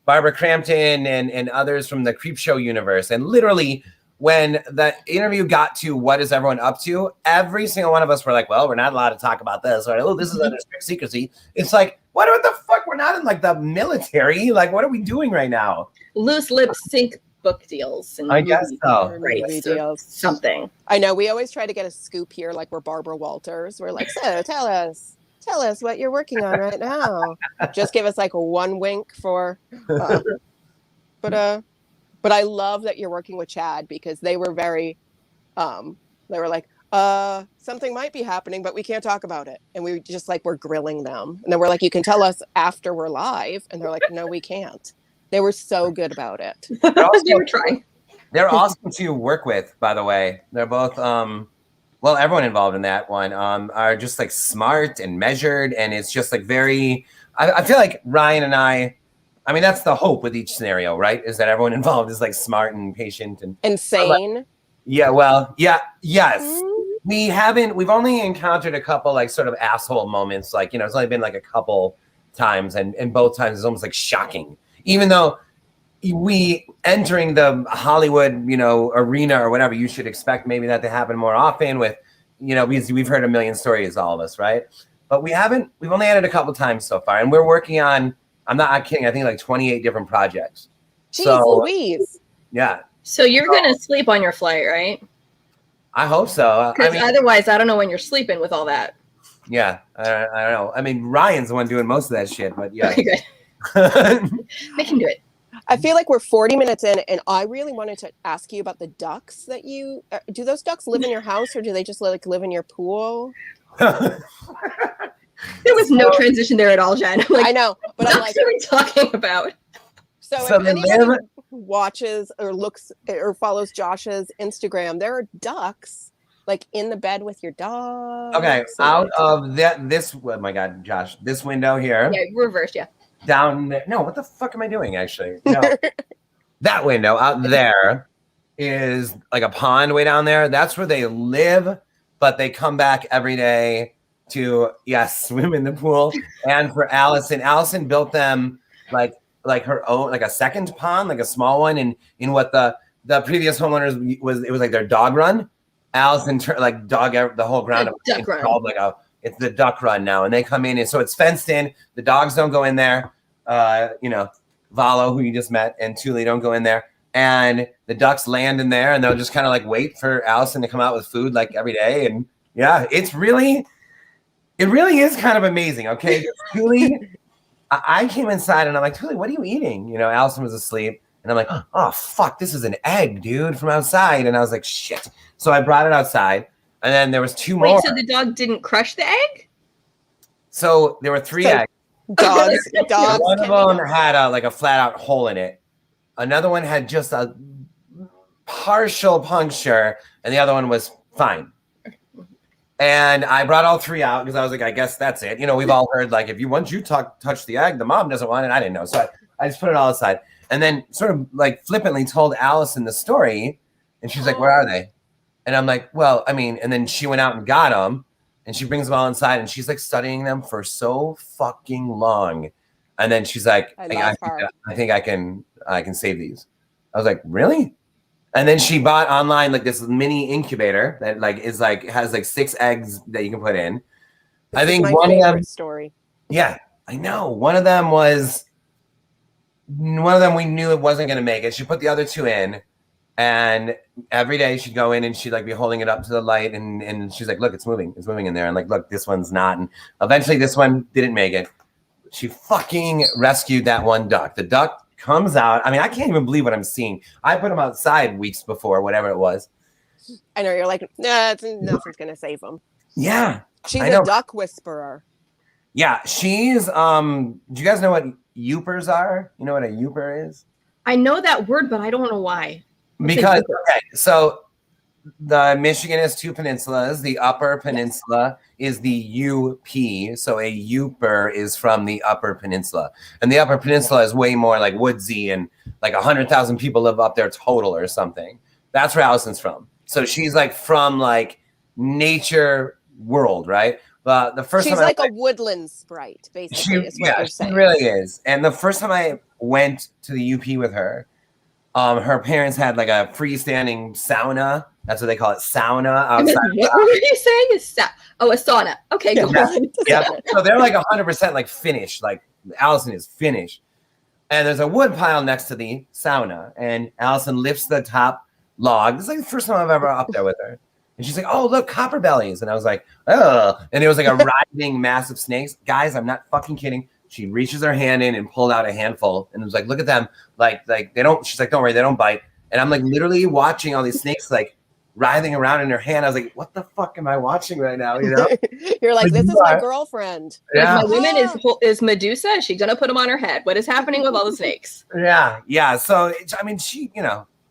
Barbara Crampton and others from the Creepshow universe. And literally when the interview got to what is everyone up to, every single one of us were like, well, we're not allowed to talk about this. Or, this is under strict secrecy. It's like, what the fuck? We're not in like the military. Like, what are we doing right now? Loose lip sync book deals. And I guess so. Right. Deals. Something. I know. We always try to get a scoop here like we're Barbara Walters. We're like, so tell us what you're working on right now. Just give us like one wink for but I love that you're working with Chad because they were very they were like something might be happening but we can't talk about it, and we just like we're grilling them, and then we're like, you can tell us after we're live, and they're like, no, we can't. They were so good about it. They were trying. They're awesome to work with, by the way. They're both well, everyone involved in that one are just like smart and measured, and it's just like very. I feel like Ryan and I mean, that's the hope with each scenario, right? Is that everyone involved is like smart and patient and insane. Yeah, well, yes. We've only encountered a couple like sort of asshole moments. Like, it's only been like a couple times, and both times it's almost like shocking. Even though we entering the Hollywood, arena or whatever, you should expect maybe that to happen more often with, because we've heard a million stories, all of us, right? But we've only had it a couple times so far, and we're working on, I'm not kidding, I think like 28 different projects. Jeez Louise. Yeah. So you're going to sleep on your flight, right? I hope so. Because otherwise, I don't know when you're sleeping with all that. Yeah, I don't know. I mean, Ryan's the one doing most of that shit, but yeah. Okay, good. Make him do it. I feel like we're 40 minutes in, and I really wanted to ask you about the ducks that you do. Those ducks live in your house, or do they just like live in your pool? There was no transition there at all, Jen. Like, I know, but I'm like, what are we talking about? So if anybody watches or looks or follows Josh's Instagram, there are ducks like in the bed with your dog. Okay, out of this, oh my God, Josh, this window here. Yeah, reversed, yeah. Down there. No, what the fuck am I doing, actually? No. That window out there is like a pond way down there. That's where they live, but they come back every day to, swim in the pool. And for Allison built them like her own, like a second pond, like a small one. And in what the previous homeowners was like their dog run. Allison the whole ground. Duck run. Called it's the duck run now. And they come in, and so it's fenced in. The dogs don't go in there. Valo, who you just met, and Tuli don't go in there. And the ducks land in there, and they'll just kind of like wait for Allison to come out with food like every day. And yeah, it really is kind of amazing. Okay. Tuli, I came inside and I'm like, Tuli, what are you eating? Allison was asleep. And I'm like, oh, fuck, this is an egg, dude, from outside. And I was like, shit. So I brought it outside. And then there was two more. Wait, so the dog didn't crush the egg? So there were three eggs. Dogs. One of them had a flat out hole in it. Another one had just a partial puncture. And the other one was fine. And I brought all three out because I was like, I guess that's it. We've all heard like, once you touch the egg, the mom doesn't want it. I didn't know. So I just put it all aside. And then sort of like flippantly told Allison the story. And she's like, where are they? And I'm like, well, I mean, and then she went out and got them. And she brings them all inside. And she's like studying them for so fucking long. And then she's like, I think I can save these. I was like, really? And then she bought online like this mini incubator that has 6 eggs that you can put in. I think one of them story. Yeah, I know. One of them we knew it wasn't going to make it. She put the other 2 in, and every day she'd go in and she'd be holding it up to the light, and she's like, look, it's moving in there. And like, look, this one's not. And eventually this one didn't make it. She fucking rescued that one duck. The duck comes out. I mean, I can't even believe what I'm seeing. I put him outside weeks before, whatever it was. I know, you're like, nah, nothing's going to save him. Yeah. She's a duck whisperer. Yeah, she's, do you guys know what youpers are? You know what a youper is? I know that word, but I don't know why. Because, okay, so the Michigan has 2 peninsulas. The upper peninsula is the UP. So a youper is from the upper peninsula. And the upper peninsula is way more like woodsy, and like 100,000 people live up there total or something. That's where Allison's from. So she's like from like nature world, right? But the first she's time like a woodland sprite, basically. She really is. And the first time I went to the UP with her, her parents had like a freestanding sauna. That's what they call it, sauna outside. What were you saying? A sauna. Okay, go on. Yeah. So they're like 100% like Finnish. Like Allison is Finnish. And there's a wood pile next to the sauna. And Allison lifts the top log. This is like the first time I've ever up there with her. And she's like, oh, look, copper bellies. And I was like, oh. And it was like a writhing mass of snakes. Guys, I'm not fucking kidding. She reaches her hand in and pulled out a handful. And it was like, look at them. Like they don't, she's like, don't worry, they don't bite. And I'm like literally watching all these snakes like writhing around in her hand. I was like, what the fuck am I watching right now? You know? You're like, this is my girlfriend. Yeah. My woman is Medusa. Is she going to put them on her head? What is happening with all the snakes? Yeah. Yeah. So, I mean, she,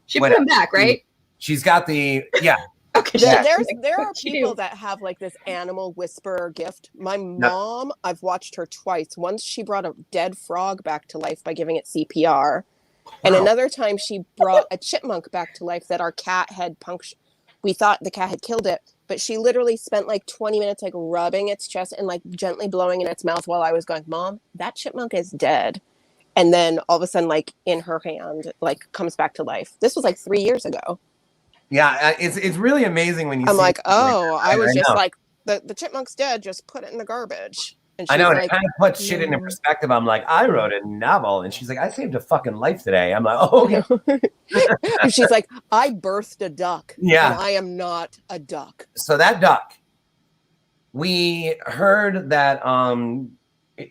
she put them back, right? She's got the, yeah. Okay. There are people that have like this animal whisperer gift. My mom, I've watched her twice. Once she brought a dead frog back to life by giving it CPR. And another time she brought a chipmunk back to life that our cat had punctured. We thought the cat had killed it, but she literally spent like 20 minutes like rubbing its chest and like gently blowing in its mouth while I was going, Mom, that chipmunk is dead. And then all of a sudden, like in her hand, like comes back to life. This was like 3 years ago. Yeah, it's really amazing when you. I'm like, oh, I was just like, the chipmunk's dead. Just put it in the garbage. And I know, and like, it kind of puts shit into perspective. I'm like, I wrote a novel, and she's like, I saved a fucking life today. I'm like, oh, okay. She's like, I birthed a duck. Yeah, and I am not a duck. So that duck, we heard that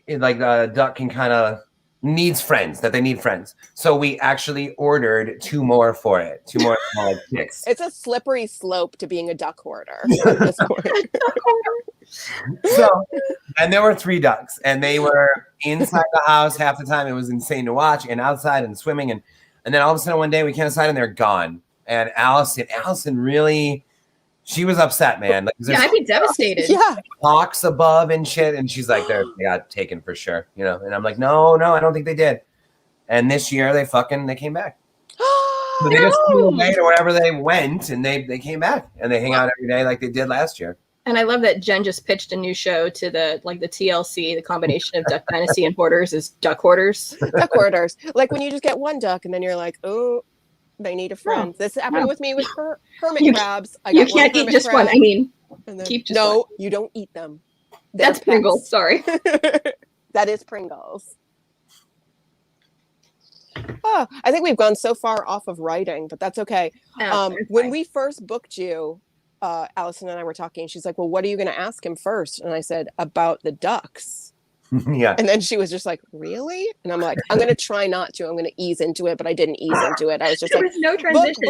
like a duck can kind of needs friends, that they need friends. So we actually ordered 2 more for it. 2 more chicks. It's a slippery slope to being a duck hoarder at this point. So, and there were 3 ducks, and they were inside the house half the time. It was insane to watch, and outside and swimming. And then all of a sudden one day we came outside and they're gone. And Allison really, she was upset, man. Like, Yeah, I'd be devastated. Yeah. Hawks above and shit. And she's like, they got taken for sure, you know? And I'm like, no, I don't think they did. And this year they came back. So they just flew away to wherever they went, and they came back, and they hang out every day like they did last year. And I love that Jen just pitched a new show to the TLC. The combination of Duck Dynasty and Hoarders is Duck Hoarders. Duck hoarders. Like when you just get one duck and then you're like, oh, they need a friend. No. This happened with me with hermit You- crabs. I You got can't eat just one. I mean, and then, keep just no, one. you don't eat them. They're That's pets. Pringles. Sorry. That is Pringles. Oh, I think we've gone so far off of writing, but that's okay. When we first booked you, Allison and I were talking. She's like, well, what are you going to ask him first? And I said, about the ducks. Yeah. And then she was just like, really? And I'm like, I'm going to try not to. I'm going to ease into it, but I didn't ease into it. I was just there like, was no transition.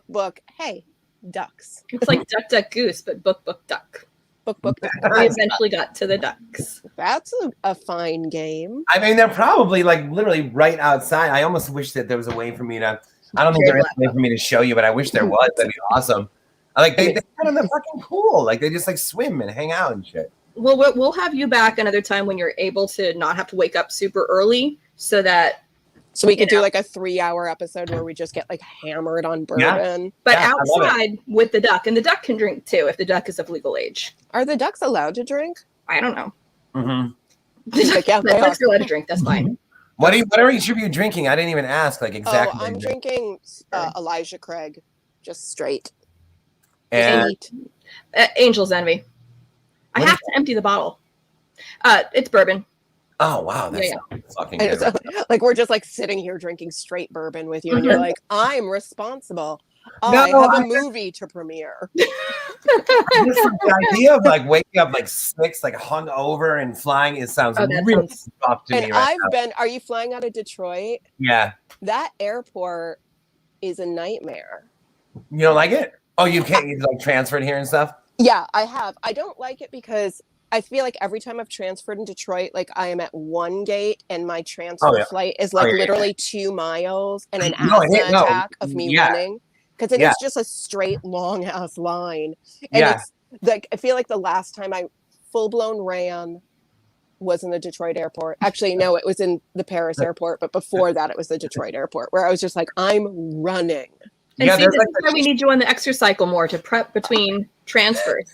book. Hey, ducks. It's like Duck, Duck, Goose, but book, duck. Book. We eventually got to the ducks. That's a fine game. I mean, they're probably like literally right outside. I almost wish that there was a way for me to, I don't think there is a way for me to show you, but I wish there was. That'd be awesome. Like they're fucking cool. Like they just like swim and hang out and shit. Well, we'll have you back another time when you're able to not have to wake up super early so that. So we could do like a 3-hour episode where we just get like hammered on bourbon. But Yeah, outside with the duck, and the duck can drink too if the duck is of legal age. Are the ducks allowed to drink? I don't know. Mm-hmm. Like, yeah, The they ducks are. are allowed to drink. That's fine. What are each of you drinking? I didn't even ask like exactly. Oh, I'm drinking Elijah Craig, just straight. And Neat. Angel's Envy. I What have to empty the bottle. It's bourbon. oh wow, that's Yeah, fucking And good. it's like we're just like sitting here drinking straight bourbon with you, and you're like, I'm responsible. No, I have I- a movie to premiere. Just the idea of like waking up like 6, like hung over and flying, it sounds Oh, that really sounds- tough to me And right now. are you flying out of Detroit? Yeah. That airport is a nightmare. You don't like it? Oh, you can't you like transferred here and stuff? Yeah, I have. I don't like it because I feel like every time I've transferred in Detroit, like I am at one gate and my transfer yeah. flight is like yeah. literally 2 miles and an No, asthma no. attack of me Yeah. running. Because it Yeah. is just a straight long ass line. And Yeah. it's like I feel like the last time I full blown ran was in the Detroit airport. Actually, no, it was in the Paris airport, but before that it was the Detroit airport where I was just like, I'm running. And Yeah, see, there's this like is why we need you on the exercycle more to prep between transfers.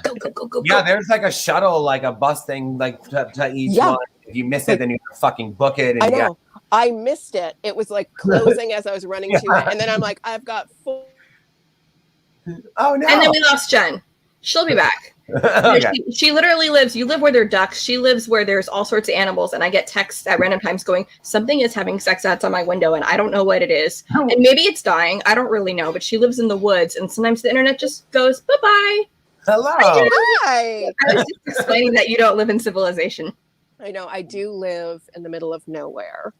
Go. Yeah, there's like a shuttle, like a bus thing, like to each Yeah. one. If you miss it, then you have to fucking book it. And I you got- know. I missed it. It was like closing as I was running to it. And then I'm like, I've got 4. oh no. And then we lost Jen. She'll be back. Okay. She literally lives, you live where there are ducks. She lives where there's all sorts of animals. And I get texts at random times going, something is having sex outside my window and I don't know what it is. Oh. And maybe it's dying. I don't really know. But she lives in the woods. And sometimes the internet just goes, bye-bye. Hello. Hi. I was just explaining that you don't live in civilization. I know. I do live in the middle of nowhere.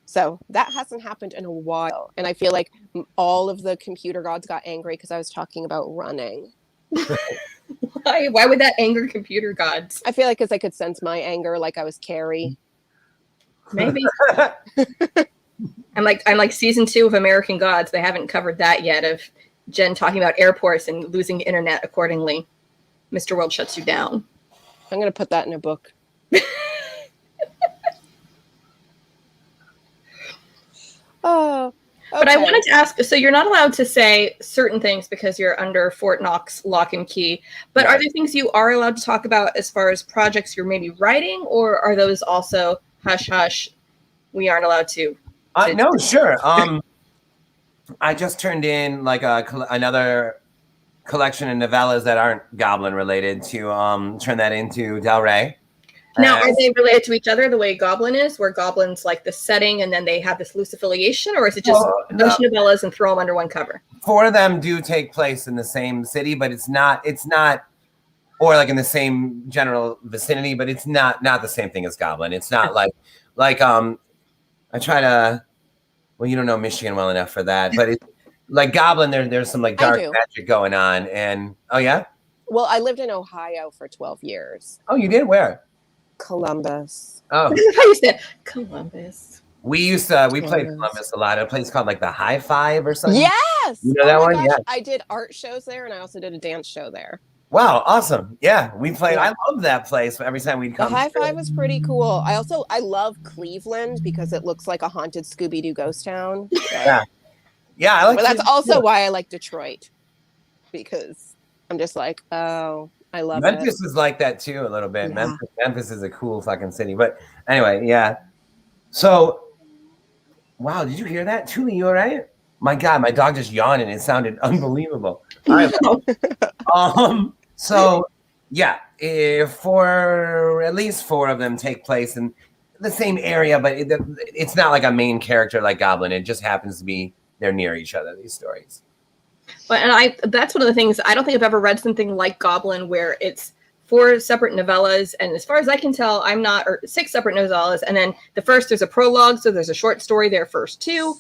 So that hasn't happened in a while. And I feel like all of the computer gods got angry because I was talking about running. Why would that anger computer gods? I feel like because I could sense my anger like I was Carrie. Maybe. I'm like season 2 of American Gods. They haven't covered that yet of Jen talking about airports and losing the internet accordingly. Mr. World shuts you down. I'm going to put that in a book. Oh. But I okay. wanted to ask, so you're not allowed to say certain things because you're under Fort Knox lock and key, but are there things you are allowed to talk about as far as projects you're maybe writing, or are those also hush hush, we aren't allowed to? No, sure. I just turned in like another collection of novellas that aren't Goblin related to turn that into Del Rey. Now, are they related to each other the way Goblin is, where Goblin's like the setting and then they have this loose affiliation, or is it just a bunch of novellas and throw them under one cover? 4 of them do take place in the same city, but it's not, or like in the same general vicinity, but it's not the same thing as Goblin. It's not like Like I try to. Well, you don't know Michigan well enough for that, but it's like Goblin. There's some like dark magic going on, and oh yeah. Well, I lived in Ohio for 12 years. Oh, you did? Where? Columbus. Oh, you said Columbus. we played Columbus a lot. A place called like the High Five or something. Yes. You know that one? Gosh. Yeah. I did art shows there, and I also did a dance show there. Wow, awesome. Yeah, we played. Yeah. I love that place. Every time we'd come. The High Five was pretty cool. I love Cleveland because it looks like a haunted Scooby-Doo ghost town. Yeah. Yeah, I like But that's also why I like Detroit. Because I'm just like, oh, I love Memphis it. is like that too, a little bit. Yeah. Memphis is a cool fucking city. But anyway, yeah. So wow, did you hear that? Tuli, you all right? My God, my dog just yawned and it sounded unbelievable. All right. So yeah, for at least 4 of them take place in the same area, but it's not like a main character like Goblin. It just happens to be they're near each other, these stories. But that's one of the things, I don't think I've ever read something like Goblin where it's 4 separate novellas, and as far as I can tell, or 6 separate novellas, and then the first there's a prologue, so there's a short story there first too.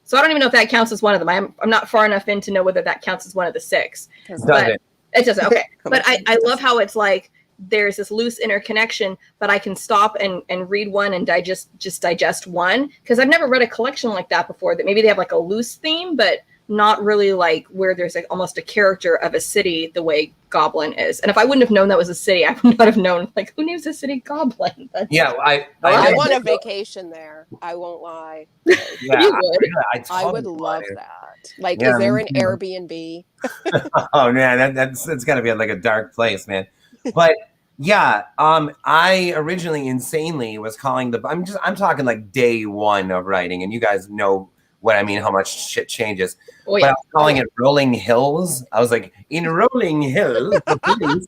So I don't even know if that counts as one of them. I'm not far enough in to know whether that counts as one of the 6. But it doesn't. Okay. But I love how it's like there's this loose interconnection, but I can stop and read one and digest one, because I've never read a collection like that before, that maybe they have like a loose theme, but not really like where there's like almost a character of a city the way Goblin is. And if I wouldn't have known that was a city, I would not have known, like, who names a city Goblin? Yeah, I want a vacation there. I won't lie. Yeah, you would. I would love that. Like, is there an Airbnb? Oh man, that's got to be like a dark place, man. But yeah, I originally insanely was calling I'm talking like day 1 of writing, and you guys know what I mean, how much shit changes. Oh, yeah. But I was calling it Rolling Hills. I was like, in Rolling Hills. And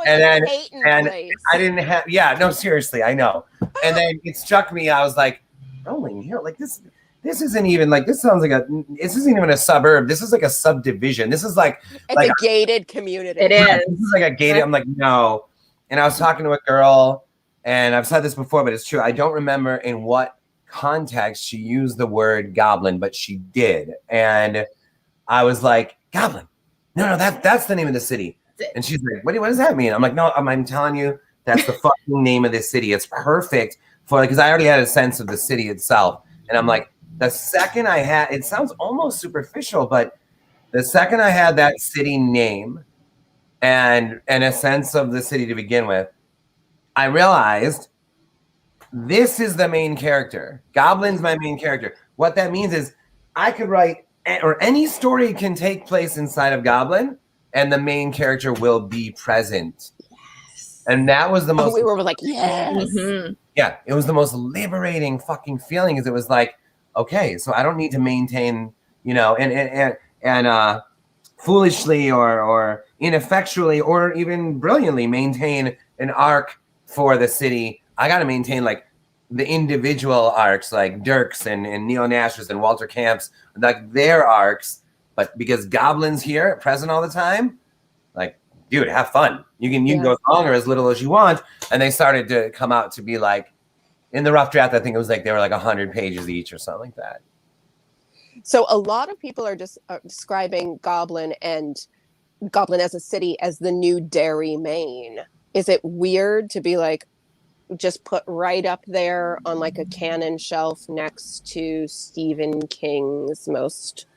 then I didn't have, no, seriously, I know. And then it struck me, I was like, Rolling Hill, like this isn't even like, this isn't even a suburb. This is like a subdivision. This is like a gated community. It is. This is like a gated, I'm like, no. And I was talking to a girl, and I've said this before, but it's true. I don't remember in what context she used the word Goblin, but she did. And I was like, Goblin? No, that's the name of the city. And she's like, what does that mean? I'm like, no, I'm telling you, that's the fucking name of this city. It's perfect for, because I already had a sense of the city itself. And I'm like, the second I had, it sounds almost superficial, but the second I had that city name and a sense of the city to begin with, I realized this is the main character. Goblin's my main character. What that means is I could write, or any story can take place inside of Goblin, and the main character will be present. Yes. And that was the most. We were like, yes. Mm-hmm. Yeah, it was the most liberating fucking feeling. Is it was like, okay, so I don't need to maintain, and foolishly or ineffectually or even brilliantly maintain an arc for the city. I got to maintain like the individual arcs, like Dirk's and Neil Nash's and Walter Camp's, like their arcs. But because Goblin's here, present all the time, like, dude, have fun. You can go as long or as little as you want. And they started to come out to be like, in the rough draft, I think it was like they were like 100 pages each or something like that. So a lot of people are just describing Goblin as a city as the new Derry, Maine. Is it weird to be like, just put right up there on like a canon shelf next to Stephen King's most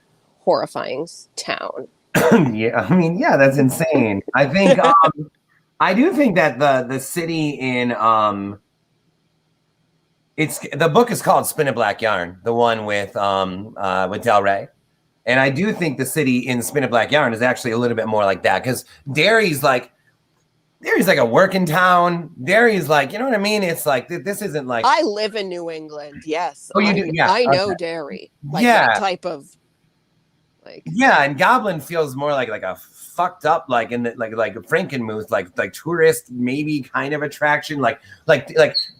horrifying town? Yeah, I mean, yeah, that's insane. I think I do think that the city in the book is called Spin a Black Yarn, the one with Del Rey. And I do think the city in Spin a Black Yarn is actually a little bit more like that, because Derry's like a working town. Derry's like, you know what I mean? It's like, this isn't like. I live in New England. Yes. Oh, you do? Yeah. I know Derry. Like that type of like. Yeah. And Goblin feels more like a fucked up, like in the, like Frankenmuth, like tourist, maybe kind of attraction. Like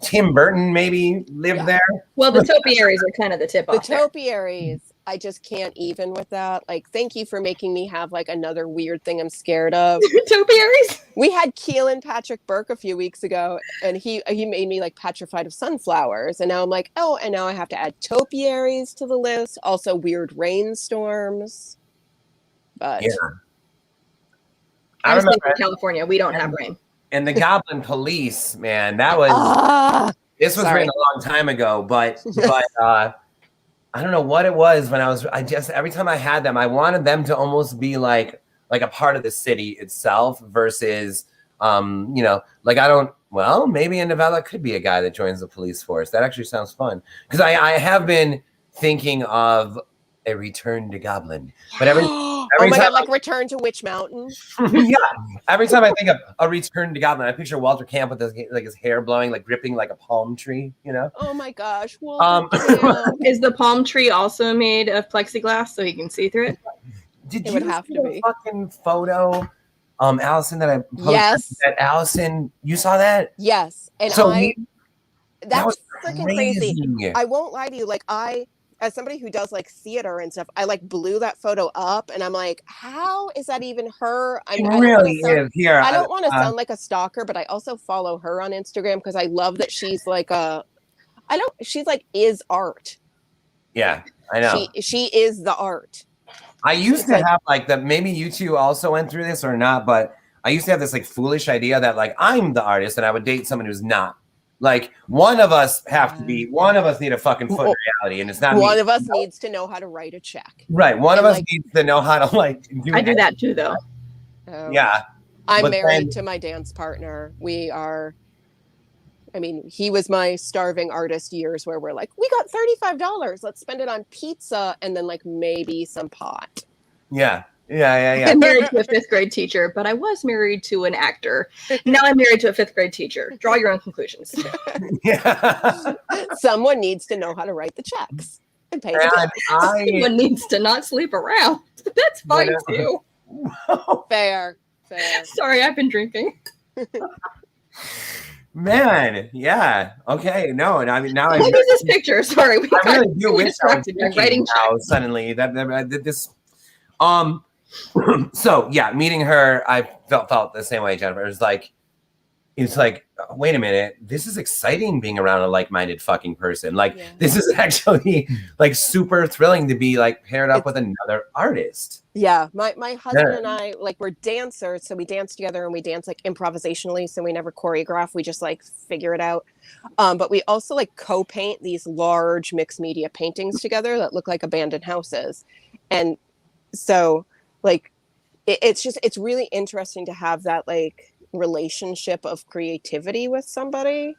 Tim Burton maybe lived there. Well, the topiaries are kind of the tip off. The topiaries I just can't even with that. Like, thank you for making me have like another weird thing I'm scared of. Topiaries. We had Keelan Patrick Burke a few weeks ago, and he made me like petrified of sunflowers, and now I'm like, oh, and now I have to add topiaries to the list. Also, weird rainstorms. But Yeah. I was thinking California. We don't have rain. And the Goblin Police, man, that was this was written a long time ago, but I don't know what it was when I just every time I had them, I wanted them to almost be like a part of the city itself versus like maybe a novella could be a guy that joins the police force. That actually sounds fun. Because I have been thinking of a return to Goblin. But every oh my time God, like Return to Witch Mountain. Yeah. Every time I think of a return to Goblin, I picture Walter Camp with his hair blowing, like gripping like a palm tree, Oh my gosh. Is the palm tree also made of plexiglass so you can see through it? Did it you would have see to the be. fucking photo, Allison, that I posted? Yes. That Allison, you saw that? Yes. And so that's freaking crazy. I won't lie to you. Like as somebody who does like theater and stuff, I like blew that photo up and I'm like, how is that even her? I don't want to sound like a stalker, but I also follow her on Instagram because I love that she's like is art. Yeah, I know. She is the art. I used to have maybe you two also went through this or not, but I used to have this like foolish idea that like I'm the artist and I would date someone who's not. Like one of us need a fucking foot in reality, and it's not one of us needs to know how to write a check. Right. One of us needs to know how to I do that too though. Yeah. I'm married to my dance partner. He was my starving artist years where we're like, we got $35. Let's spend it on pizza and then like maybe some pot. Yeah. I'm married to a 5th grade teacher, but I was married to an actor. Now I'm married to a 5th grade teacher. Draw your own conclusions. Yeah. Someone needs to know how to write the checks and pay the bills. Someone needs to not sleep around. That's fine too. Fair. Sorry, I've been drinking. Man, yeah. Okay, no, and I mean now what is this picture? Sorry, I really do wish I was writing now. Suddenly, that this. So yeah, meeting her, I felt the same way, Jennifer. It's like, wait a minute, this is exciting being around a like-minded fucking person. This is actually like super thrilling to be like paired up with another artist. Yeah, my husband and I we're dancers, so we dance together and we dance like improvisationally, so we never choreograph. We just like figure it out. But we also like co-paint these large mixed media paintings together that look like abandoned houses, and so like it's really interesting to have that like relationship of creativity with somebody.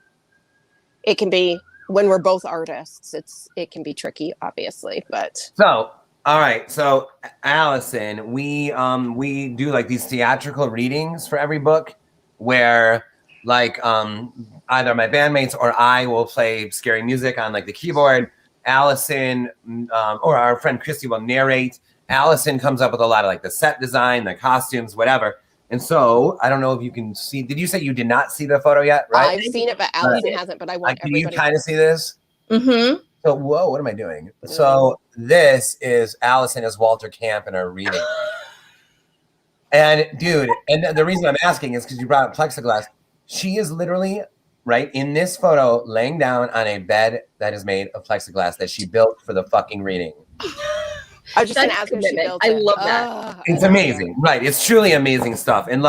It can be when we're both artists, it can be tricky, obviously, but so all right, so Allison, we do like these theatrical readings for every book where like either my bandmates or I will play scary music on like the keyboard. Allison or our friend Christy will narrate. Allison comes up with a lot of like the set design, the costumes, whatever. And so I don't know if you can see. Did you say you did not see the photo yet? Right? I've seen it, but Allison hasn't. But I want everybody. Can you kind of see this? Mm-hmm. So whoa, what am I doing? So this is Allison as Walter Camp in her reading. And dude, and the reason I'm asking is because you brought up plexiglass. She is literally right in this photo, laying down on a bed that is made of plexiglass that she built for the fucking reading. I was just gonna ask if she built it. I love that. It's amazing, right? It's truly amazing stuff. And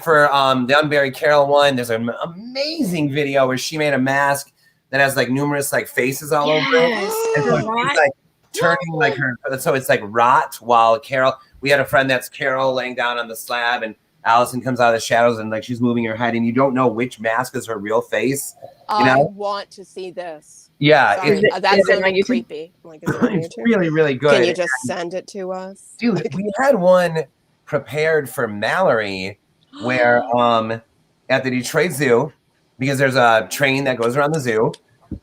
for the Unburied Carol one, there's an amazing video where she made a mask that has like numerous like faces all over it. And so she's like turning like her, so it's like rot while Carol. We had a friend that's Carol laying down on the slab, and Allison comes out of the shadows and like she's moving her head, and you don't know which mask is her real face. I want to see this. Yeah, that sounds creepy. Like, it's really, really good. Can you just send it to us? Dude, we had one prepared for Mallory where at the Detroit Zoo, because there's a train that goes around the zoo,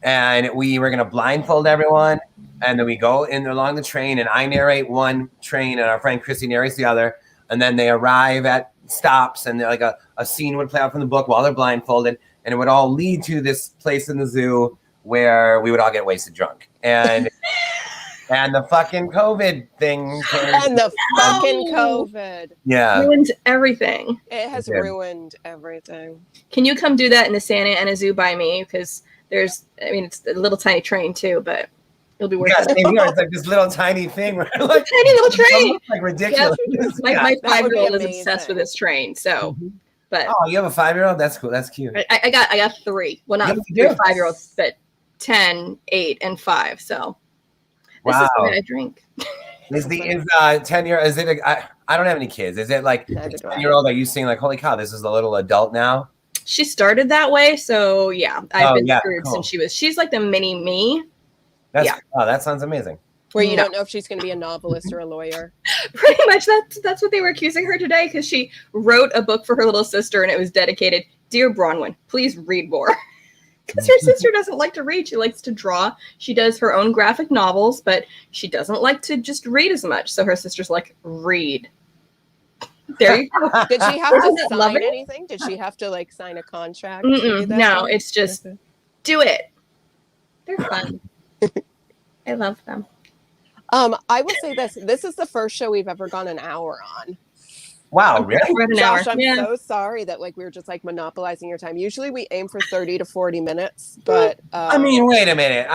and we were going to blindfold everyone, and then we go in along the train, and I narrate one train, and our friend Christy narrates the other, and then they arrive at stops, and like a scene would play out from the book while they're blindfolded, and it would all lead to this place in the zoo where we would all get wasted drunk. And And the fucking COVID thing came. And the fucking COVID. Yeah. Ruined everything. It has ruined everything. Can you come do that in the Santa Ana Zoo by me? Because it's a little tiny train too, but it'll be worth it. It's like this little tiny thing. Like, tiny little train. Like ridiculous. Yep. My 5-year-old is obsessed with this train. So, but you have a 5-year-old? That's cool. That's cute. I got 3. Well, not 3 5-year-olds, but 10, 8, and 5. So this is the way I drink. Is 10-year? Is it? I don't have any kids. Is it like 10-year-old? Are you seeing like, holy cow, this is a little adult now? She started that way, so yeah, I've been screwed since she's like the mini me. Oh, that sounds amazing. Where you don't know if she's going to be a novelist or a lawyer. Pretty much that's what they were accusing her today, because she wrote a book for her little sister and it was dedicated, "Dear Bronwyn, please read more." Because her sister doesn't like to read. She likes to draw. She does her own graphic novels, but she doesn't like to just read as much. So her sister's like, read. There you go. Did she have to sign anything? Did she have to like sign a contract? No, it's just do it. They're fun. I love them. I will say this. This is the first show we've ever gone an hour on. Wow, really? Josh, I'm so sorry that like we were just like monopolizing your time. Usually we aim for 30 to 40 minutes, but I mean, wait a minute.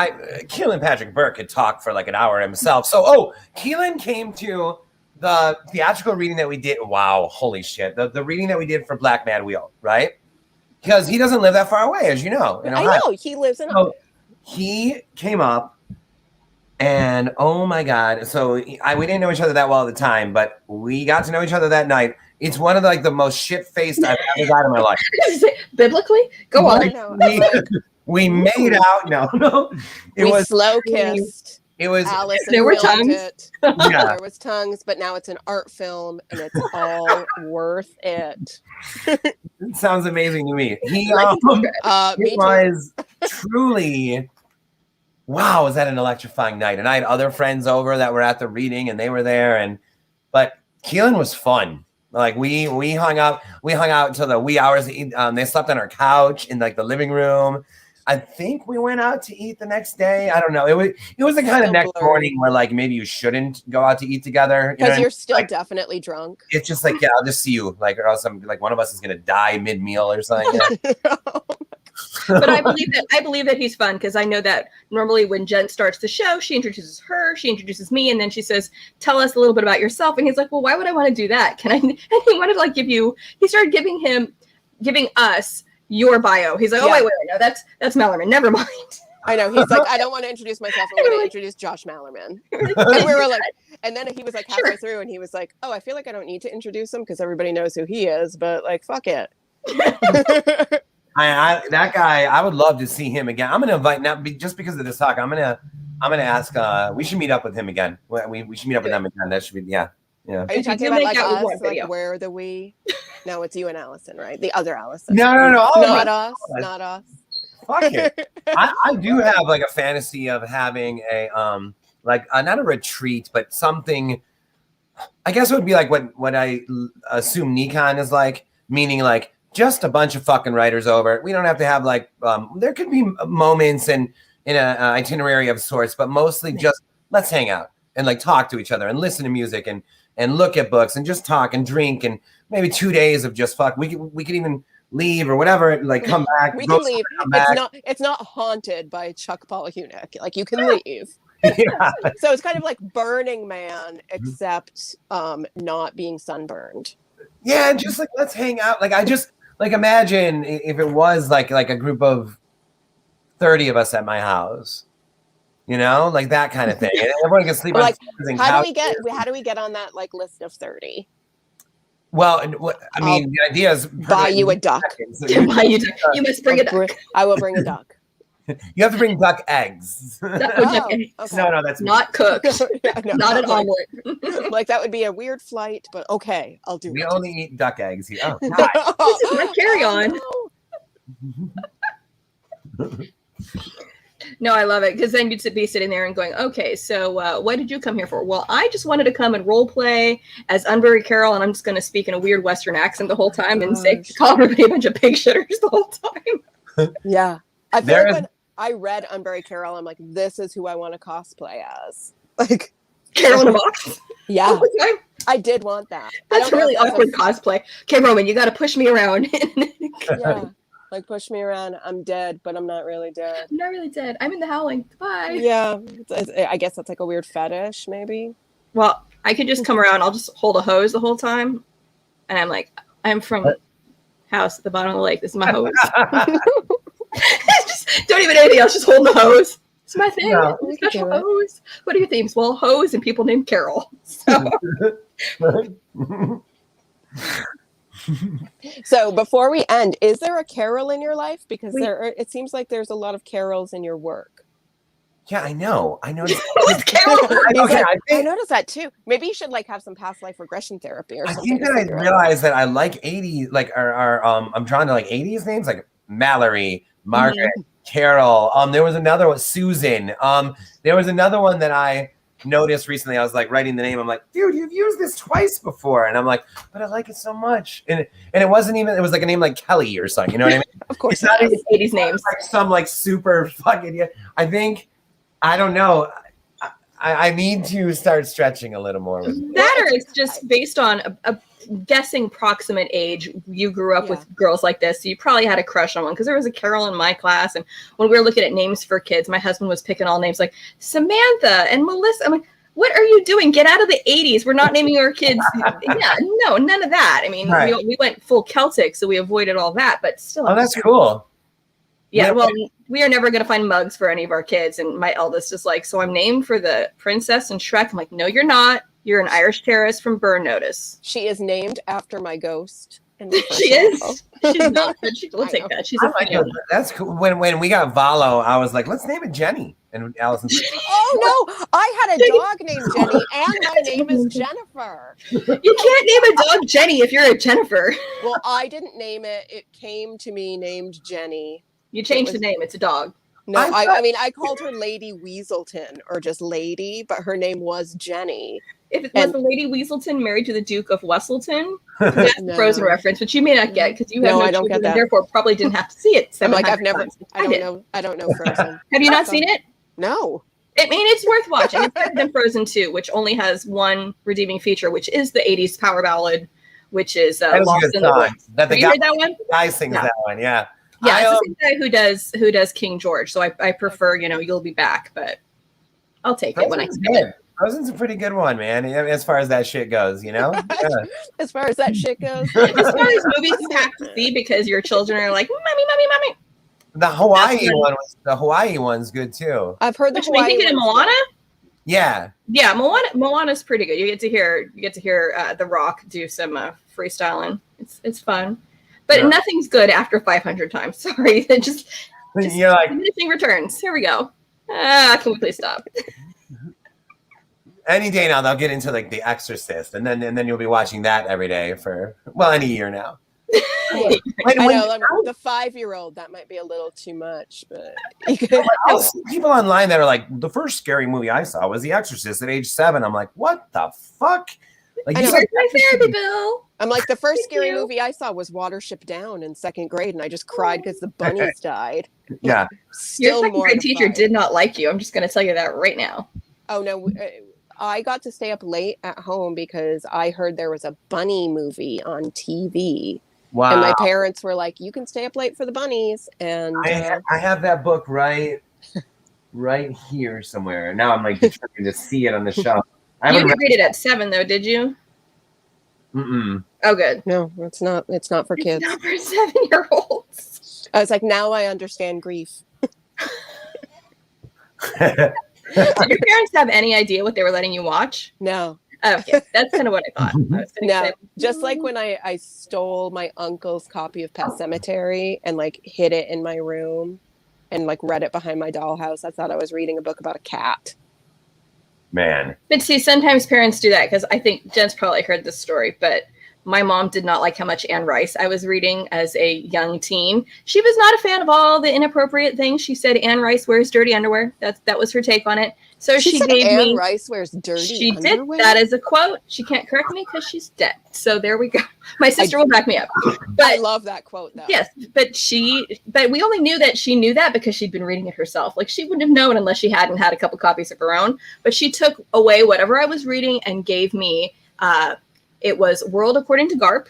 Keelan Patrick Burke could talk for like an hour himself. So, Keelan came to the theatrical reading that we did. Wow, holy shit. The reading that we did for Black Mad Wheel, right? Because he doesn't live that far away, as you know. I know, he lives in he came up and oh my God. So we didn't know each other that well at the time, but we got to know each other that night. It's one of like the most shit-faced I've ever got in my life. Biblically? Go on. We made out. No. We was slow kissed. It was Allison. There were tongues. There was tongues, but now it's an art film and it's all worth it. It sounds amazing to me. He me was truly, wow, was that an electrifying night? And I had other friends over that were at the reading and they were there. But Keelan was fun. Like we hung out till the wee hours. They slept on our couch in like the living room. I think we went out to eat the next day. I don't know. It was the kind of next morning where like maybe you shouldn't go out to eat together because you're still like, definitely drunk. It's just like, yeah, I'll just see you, like, or else I'm like one of us is gonna die mid-meal or something. Yeah. But I believe that he's fun, because I know that normally when Jen starts the show, she introduces her, she introduces me, and then she says, "Tell us a little bit about yourself." And he's like, "Well, why would I want to do that? Can I?" And he wanted to like he started giving us your bio. He's like, "Oh, wait, no, that's Malerman. Never mind." I know. He's like, "I don't want to introduce myself. I want to introduce Josh Malerman." And we were like, and then he was like halfway through, and he was like, "Oh, I feel like I don't need to introduce him because everybody knows who he is, but like, fuck it." That guy, I would love to see him again. I'm gonna invite now, just because of this talk. I'm gonna ask. We should meet up with him again. We should meet up with them again. That should be yeah. Are you talking about like us? Like where the we? No, it's you and Allison, right? The other Allison. No. Not us. Not us. Fuck it. I do have like a fantasy of having a not a retreat, but something. I guess it would be like what I assume Nikon is like, meaning like just a bunch of fucking writers over. We don't have to have like there could be moments in an itinerary of sorts, but mostly just let's hang out and like talk to each other and listen to music and look at books and just talk and drink, and maybe 2 days of just fuck. We could even leave or whatever, like come back. We can leave. It's not haunted by Chuck Palahniuk. Like you can leave. Yeah. So it's kind of like Burning Man, except not being sunburned. Yeah, and just like let's hang out. Like I just like imagine if it was like a group of 30 of us at my house. You know, like that kind of thing. And everyone can sleep on how do we get on that like list of 30? Well, I mean, the idea is buy you a duck. You must bring a duck. I will bring a duck. You have to bring duck eggs. Okay. No, that's not cooked. Not an omelet. Like that would be a weird flight, but okay, I'll do it. We only eat duck eggs here. Oh, this is my carry-on. No, I love it, because then you'd be sitting there and going, okay, so what did you come here for? Well, I just wanted to come and role play as Unbury Carroll, and I'm just going to speak in a weird Western accent the whole time and call everybody a bunch of pig shitters the whole time. Yeah. I feel like when I read Unbury Carroll, I'm like, this is who I want to cosplay as. Like Carol in a box. yeah. All the time. I did want that. That's a really awkward cosplay. Okay, Roman, you got to push me around. Yeah. Like push me around. I'm dead, but I'm not really dead. I'm not really dead. I'm in the howling. Bye. Yeah. I guess that's like a weird fetish, maybe. Well, I could just come around. I'll just hold a hose the whole time. And I'm like, I'm from house at the bottom of the lake. This is my hose. Just don't even anything else. Just holding the hose. It's my thing. No, Special hose. What are your themes? Well, hose and people named Carol. So. So before we end, is there a Carol in your life? Because it seems like there's a lot of Carols in your work. Yeah, I know. I noticed. Carol. I noticed that too. Maybe you should like have some past life regression therapy or something. I think that I realized that I like 80s, like I'm drawn to like 80s names, like Mallory, Margaret, Carol. There was another one, Susan. There was another one that I noticed recently. I was like writing the name. I'm like, dude, you've used this twice before, and I'm like, but I like it so much. And it wasn't even. It was like a name like Kelly or something. You know what I mean? Of course, it's not even 80s names. Like some like super fucking. I think. I don't know. I need to start stretching a little more. That or it's just based on a guessing proximate age. You grew up with girls like this, so you probably had a crush on one because there was a Carol in my class. And when we were looking at names for kids, my husband was picking all names like Samantha and Melissa. I'm like, what are you doing? Get out of the 80s. We're not naming our kids. Yeah, no, none of that. I mean, we went full Celtic, so we avoided all that, but still. Oh, that's cool. Yeah, well, we are never going to find mugs for any of our kids. And my eldest is like, so I'm named for the princess and Shrek. I'm like, no, you're not. You're an Irish terrorist from Burn Notice. She is named after my ghost. She is. She's not, but we'll take that. She's a fan. That's cool. When we got Valo, I was like, let's name it Jenny. And Allison said, oh, no. I had a dog named Jenny, and my name is Jennifer. You can't name a dog Jenny if you're a Jennifer. Well, I didn't name it. It came to me named Jenny. You changed the name. It's a dog. No, I mean, I called her Lady Weaselton or just Lady, but her name was Jenny. If it was the Lady Weaselton married to the Duke of Wesselton, that's a Frozen reference, which you may not get because you have no children, and therefore probably didn't have to see it. I'm like, I don't know Frozen. Have you not seen it? No. I mean, it's worth watching. It's better than Frozen 2, which only has one redeeming feature, which is the 80s power ballad, which is Lost in the Woods. Have you heard that one? The guy sings that one, yeah. Yeah, it's the same guy who does King George. So I prefer, You'll Be Back, but I'll take it when I see it. Frozen's a pretty good one, man. As far as that shit goes, Yeah. As far as that shit goes. As far as movies you have to see because your children are like, mommy. The Hawaii one's good too. I've heard the Hawaii one. Thinking of Moana? Yeah. Yeah, Moana's pretty good. You get to hear The Rock do some freestyling. It's fun. But nothing's good after 500 times. Sorry. just you're like diminishing returns. Here we go. Can we please stop? Any day now they'll get into like The Exorcist, and then you'll be watching that every day for any year now. I know the 5-year-old, that might be a little too much, but I'll see people online that are like, the first scary movie I saw was The Exorcist at age 7. I'm like, what the fuck? Like, you my therapy bill. I'm like, the first scary movie I saw was Watership Down in 2nd grade, and I just cried because the bunnies died. Yeah. Your 2nd grade teacher did not like you. I'm just going to tell you that right now. Oh, no. I got to stay up late at home because I heard there was a bunny movie on TV. Wow. And my parents were like, you can stay up late for the bunnies. And I have that book right here somewhere. Now I'm like trying to see it on the shelf. You didn't read it at 7 though, did you? Mm-mm. Oh, good. No, it's not for kids. It's not for 7-year-olds. I was like, now I understand grief. Did your parents have any idea what they were letting you watch? No. Oh, okay, that's kind of what I thought. I was no, just like when I stole my uncle's copy of Pet Sematary and like hid it in my room and like read it behind my dollhouse. I thought I was reading a book about a cat. Man. But see, sometimes parents do that because I think Jen's probably heard this story, but my mom did not like how much Anne Rice I was reading as a young teen. She was not a fan of all the inappropriate things. She said Anne Rice wears dirty underwear. That was her take on it. So She she said gave Anne me. Rice wears dirty She underwear. did. That is a quote. She can't correct me because she's dead. So there we go. My sister will back me up. I But love that quote though. yes, but we only knew that she knew that because she'd been reading it herself. Like she wouldn't have known unless she hadn't had a couple copies of her own. But she took away whatever I was reading and gave me. It was World According to Garp.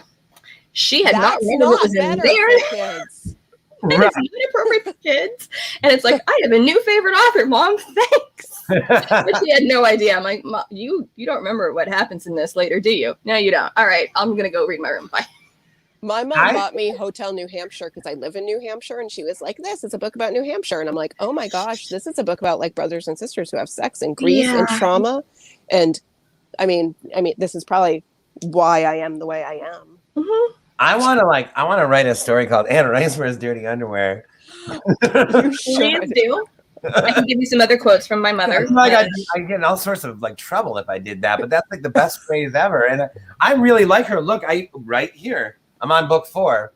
She had not That's read not what was in better there. for kids. And it's not appropriate for kids. And it's like, I have a new favorite author, Mom. Thanks. But she had no idea. I'm like, Mom, you don't remember what happens in this later, do you? No, you don't. All right, I'm gonna go read my room. Bye. My mom bought me Hotel New Hampshire because I live in New Hampshire, and she was like, "This is a book about New Hampshire," and I'm like, "Oh my gosh, this is a book about like brothers and sisters who have sex and grief and trauma." And I mean, this is probably why I am the way I am. Mm-hmm. I want to write a story called Anne Rice Wears Dirty Underwear. You should. Please do. I can give you some other quotes from my mother. Like I get in all sorts of like trouble if I did that, but that's like the best phrase ever. And I really like her. Look, right here. I'm on book 4.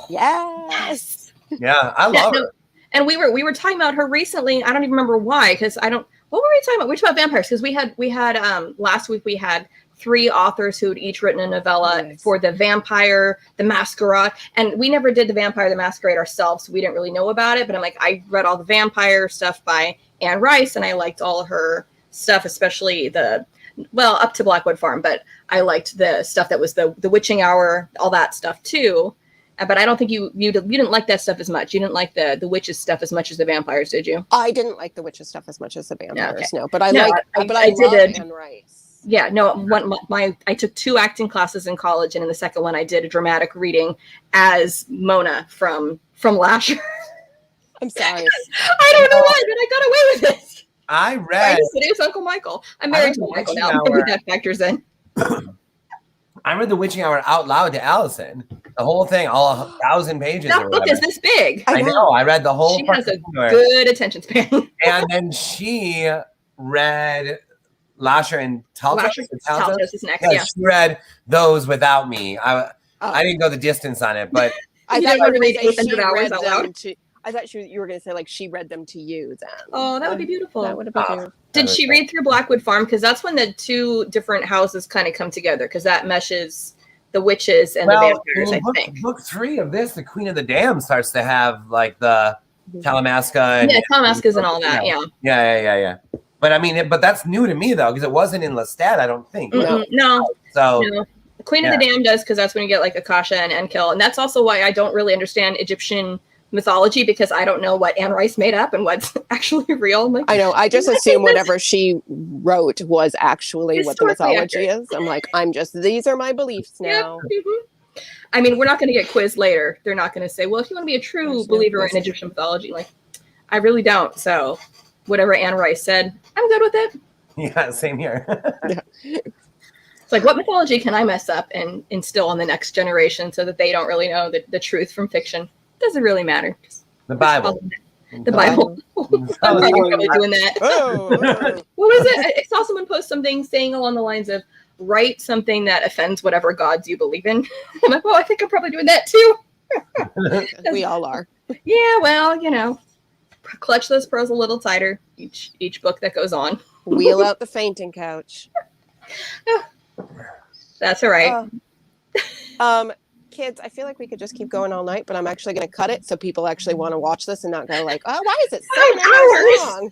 Yes. Yeah, I love her. And we were talking about her recently. I don't even remember why, because I don't. What were we talking about? We were talking about vampires because we had last week we had 3 authors who had each written a novella for the Vampire, the Masquerade, and we never did the Vampire, the Masquerade ourselves, so we didn't really know about it. But I'm like, I read all the vampire stuff by Anne Rice, and I liked all her stuff, especially up to Blackwood Farm, but I liked the stuff that was the Witching Hour, all that stuff too. But I don't think you didn't like that stuff as much. You didn't like the witches stuff as much as the vampires, did you? I didn't like the witches stuff as much as the vampires. Okay. No, but I love Anne Rice. Yeah, no. I took 2 acting classes in college, and in the second one, I did a dramatic reading as Mona from Lasher. I'm sorry. I don't know why, but I got away with it. I read. It was Uncle Michael. I'm married to Michael now. Maybe that factors in. I read The Witching Hour out loud to Allison. The whole thing, all 1,000 pages. That book is this big. I know. I read the whole. She has a good attention span. And then she read Lasher and Taltos. Taltos is next. Yeah. She read those without me. I didn't go the distance on it, but I thought you were going to say 800 hours out loud. I thought you were going to say like she read them to you then. Oh, that would be beautiful. That would have been beautiful. Did she read through Blackwood Farm? Because that's when the 2 different houses kind of come together, because that meshes the witches and the vampires, I think. Book 3 of this, the Queen of the Dam, starts to have like the Talamasca. And, Talamascas and all that, Yeah. But I mean, but that's new to me though, because it wasn't in Lestat, I don't think. No. So The Queen of the Dam does, because that's when you get like Akasha and Enkill, and that's also why I don't really understand Egyptian mythology, because I don't know what Anne Rice made up and what's actually real. Like, I know. I just assume whatever she wrote was actually what the mythology is. I'm like, these are my beliefs now. Yep. Mm-hmm. I mean, we're not going to get quizzed later. They're not going to say, well, if you want to be a true believer in Egyptian mythology, like, I really don't. So whatever Anne Rice said, I'm good with it. Yeah, same here. It's like, what mythology can I mess up and instill on the next generation so that they don't really know the truth from fiction? Doesn't really matter. The Bible. The Bible. I'm probably doing that. What was it? I saw someone post something saying along the lines of, write something that offends whatever gods you believe in. I'm like, well, I think I'm probably doing that too. We all are. Yeah, well, clutch those pearls a little tighter each book that goes on. Wheel out the fainting couch. That's all right. Kids, I feel like we could just keep going all night, but I'm actually going to cut it so people actually want to watch this and not go like, oh, why is it 7 hours long?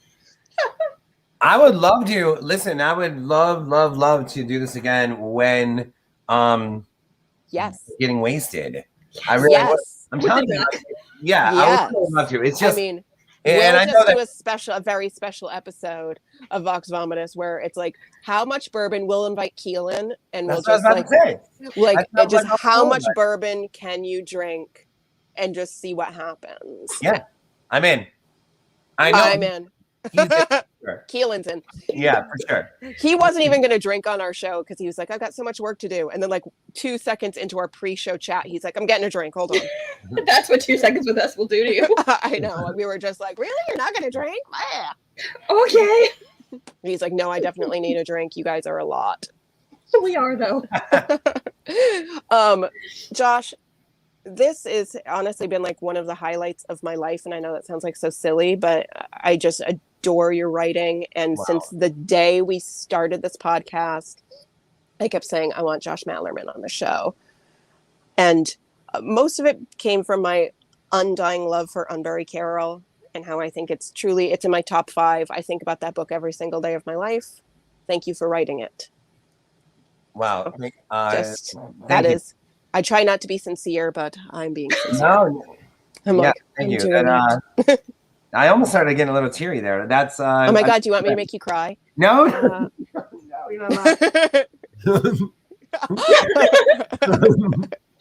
I would love to listen. I would love to do this again when getting wasted. Yes. I really would. I'm telling you. Yeah, I would really love to. It's just I know that do a very special episode of Vox Vomitus where it's like how much bourbon we'll invite Keelan and we'll just how much bourbon can you drink and just see what happens. Yeah, I'm in. I know. I'm in. Keelan's in. Yeah, for sure. He wasn't even going to drink on our show because he was like, I've got so much work to do. And then like 2 seconds into our pre-show chat, he's like, I'm getting a drink. Hold on. That's what 2 seconds with us will do to you. I know. We were just like, really? You're not going to drink? Okay. He's like, no, I definitely need a drink. You guys are a lot. We are though. Josh, this has honestly been like one of the highlights of my life. And I know that sounds like so silly, but I adore your writing. And Wow. since the day we started this podcast, I kept saying, I want Josh Malerman on the show. And most of it came from my undying love for Unbury Carol and how I think it's in my top 5. I think about that book every single day of my life. Thank you for writing it. Wow. That is, I try not to be sincere, but I'm being sincere. No. I'm Yeah, like, thank I'm you. doing And, it. I almost started getting a little teary there. That's Oh my God, do you want me to make you cry? No. Uh, No, you don't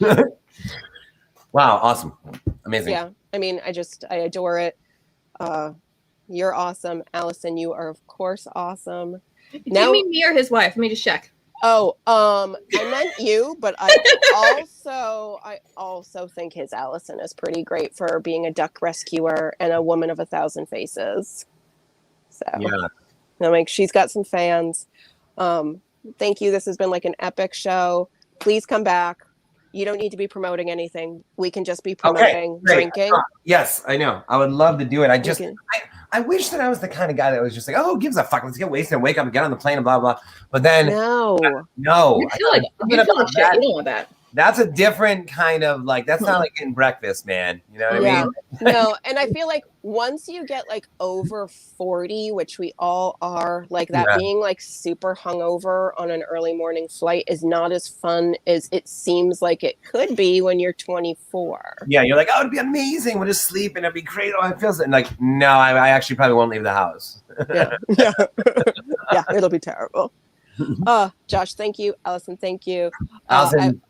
know. Wow, awesome. Amazing. Yeah, I mean, I adore it. You're awesome. Allison, you are of course awesome. Do you mean me or his wife? Let me just check. Oh, I meant you, but I also think his Allison is pretty great for being a duck rescuer and a woman of 1,000 faces. So Yeah. I'm like, she's got some fans. Thank you. This has been like an epic show. Please come back. You don't need to be promoting anything. We can just be promoting drinking. Yes, I know. I would love to do it. I wish that I was the kind of guy that was just like, oh, who gives a fuck? Let's get wasted and wake up and get on the plane and blah, blah. But then, no. You feel like shit. You don't want that. That's a different kind of like, that's not like getting breakfast, man. You know what I mean? No, and I feel like once you get like over 40, which we all are, like that being like super hungover on an early morning flight is not as fun as it seems like it could be when you're 24. Yeah, you're like, oh, it'd be amazing. We'll just sleep and it'd be great. Oh, it feels like, no, I actually probably won't leave the house. Yeah, it'll be terrible. Josh, thank you. Allison, thank you. Allison,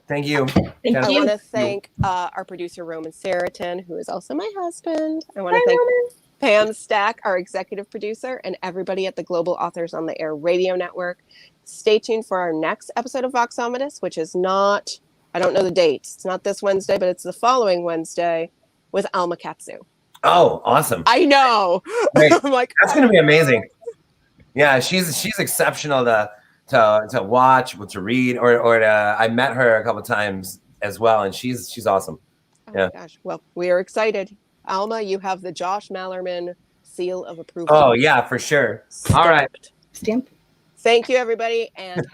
thank you. I want to thank our producer, Roman Saraton, who is also my husband. I want to thank Pam Stack, our executive producer, and everybody at the Global Authors on the Air Radio Network. Stay tuned for our next episode of Vox Omnibus, which is not, I don't know the dates. It's not this Wednesday, but it's the following Wednesday with Alma Katsu. Oh, awesome. I know. I'm like, that's going to be amazing. Yeah, she's exceptional to watch, to read, or I met her a couple times as well, and she's awesome. Oh my gosh. Well, we are excited. Alma, you have the Josh Malerman seal of approval. Oh yeah, for sure. Stamped. All right. Stamp. Thank you, everybody, and